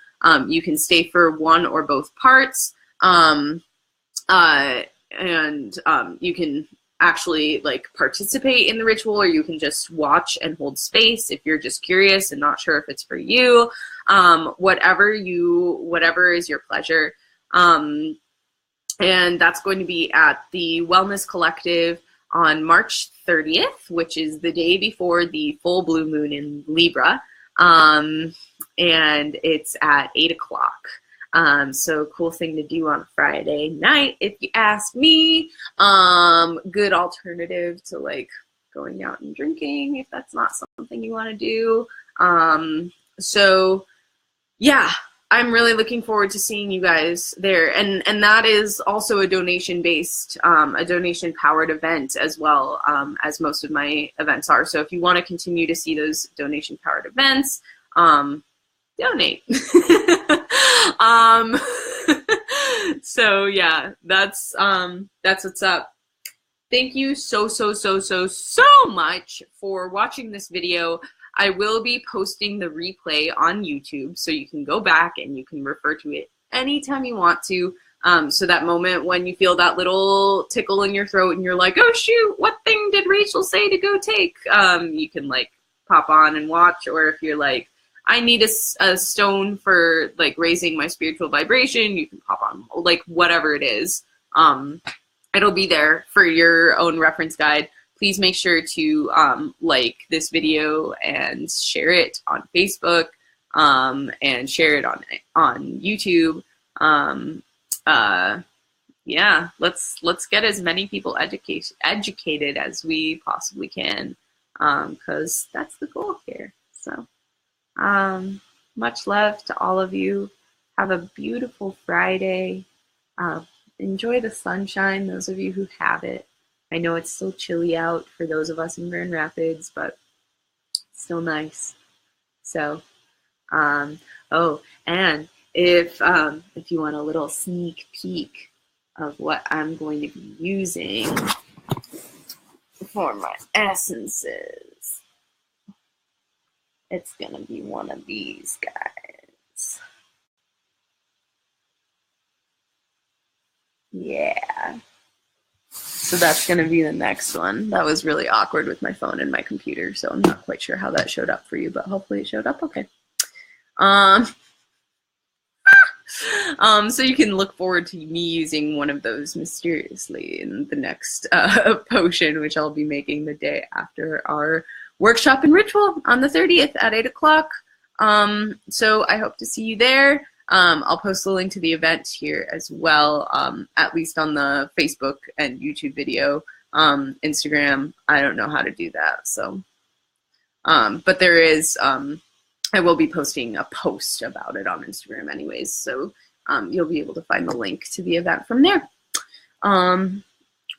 You can stay for one or both parts, and you can actually like participate in the ritual, or you can just watch and hold space if you're just curious and not sure if it's for you. Whatever is your pleasure. And that's going to be at the Wellness Collective on March 30th, which is the day before the full blue moon in Libra. And it's at 8 o'clock. So cool thing to do on a Friday night, if you ask me. Good alternative to like going out and drinking if that's not something you want to do. So yeah, I'm really looking forward to seeing you guys there. And that is also a donation-based, a donation-powered event as well, as most of my events are. So if you want to continue to see those donation-powered events, donate. So yeah, that's what's up. Thank you so much for watching this video. I will be posting the replay on YouTube, so you can go back and you can refer to it anytime you want to. So that moment when you feel that little tickle in your throat and you're like, oh shoot, what thing did Rachel say to go take? You can like pop on and watch, or if you're like, I need a stone for like raising my spiritual vibration, you can pop on like whatever it is. It'll be there for your own reference guide. Please make sure to like this video and share it on Facebook, and share it on YouTube. Yeah, let's get as many people educated as we possibly can, because that's the goal here. So much love to all of you. Have a beautiful Friday. Enjoy the sunshine, those of you who have it. I know it's still chilly out for those of us in Grand Rapids, but it's still nice. So, oh, and if you want a little sneak peek of what I'm going to be using for my essences, it's gonna be one of these guys. Yeah. So that's going to be the next one. That was really awkward with my phone and my computer, so I'm not quite sure how that showed up for you, but hopefully it showed up okay. So you can look forward to me using one of those mysteriously in the next potion, which I'll be making the day after our workshop and ritual on the 30th at 8 o'clock. So I hope to see you there. I'll post the link to the event here as well, at least on the Facebook and YouTube video. Instagram, I don't know how to do that. So, but there is, I will be posting a post about it on Instagram anyways. So you'll be able to find the link to the event from there.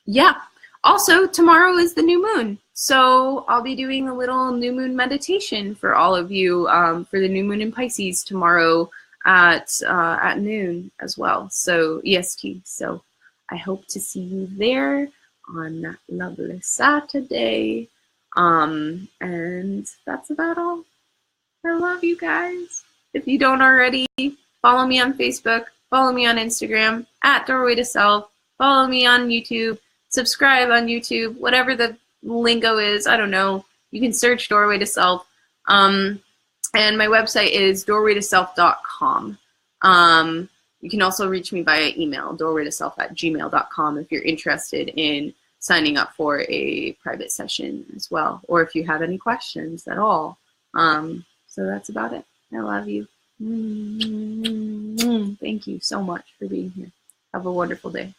Yeah. Also, tomorrow is the new moon. So I'll be doing a little new moon meditation for all of you for the new moon in Pisces tomorrow at noon as well, so EST. So I hope to see you there on that lovely Saturday. And that's about all. I love you guys. If you don't already, follow me on Facebook, follow me on Instagram at Doorway to Self, follow me on YouTube, subscribe on YouTube, whatever the lingo is, I don't know. You can search Doorway to Self. And my website is doorwaytoself.com. You can also reach me via email, doorwaytoself@gmail.com, if you're interested in signing up for a private session as well, or if you have any questions at all. So that's about it. I love you. Thank you so much for being here. Have a wonderful day.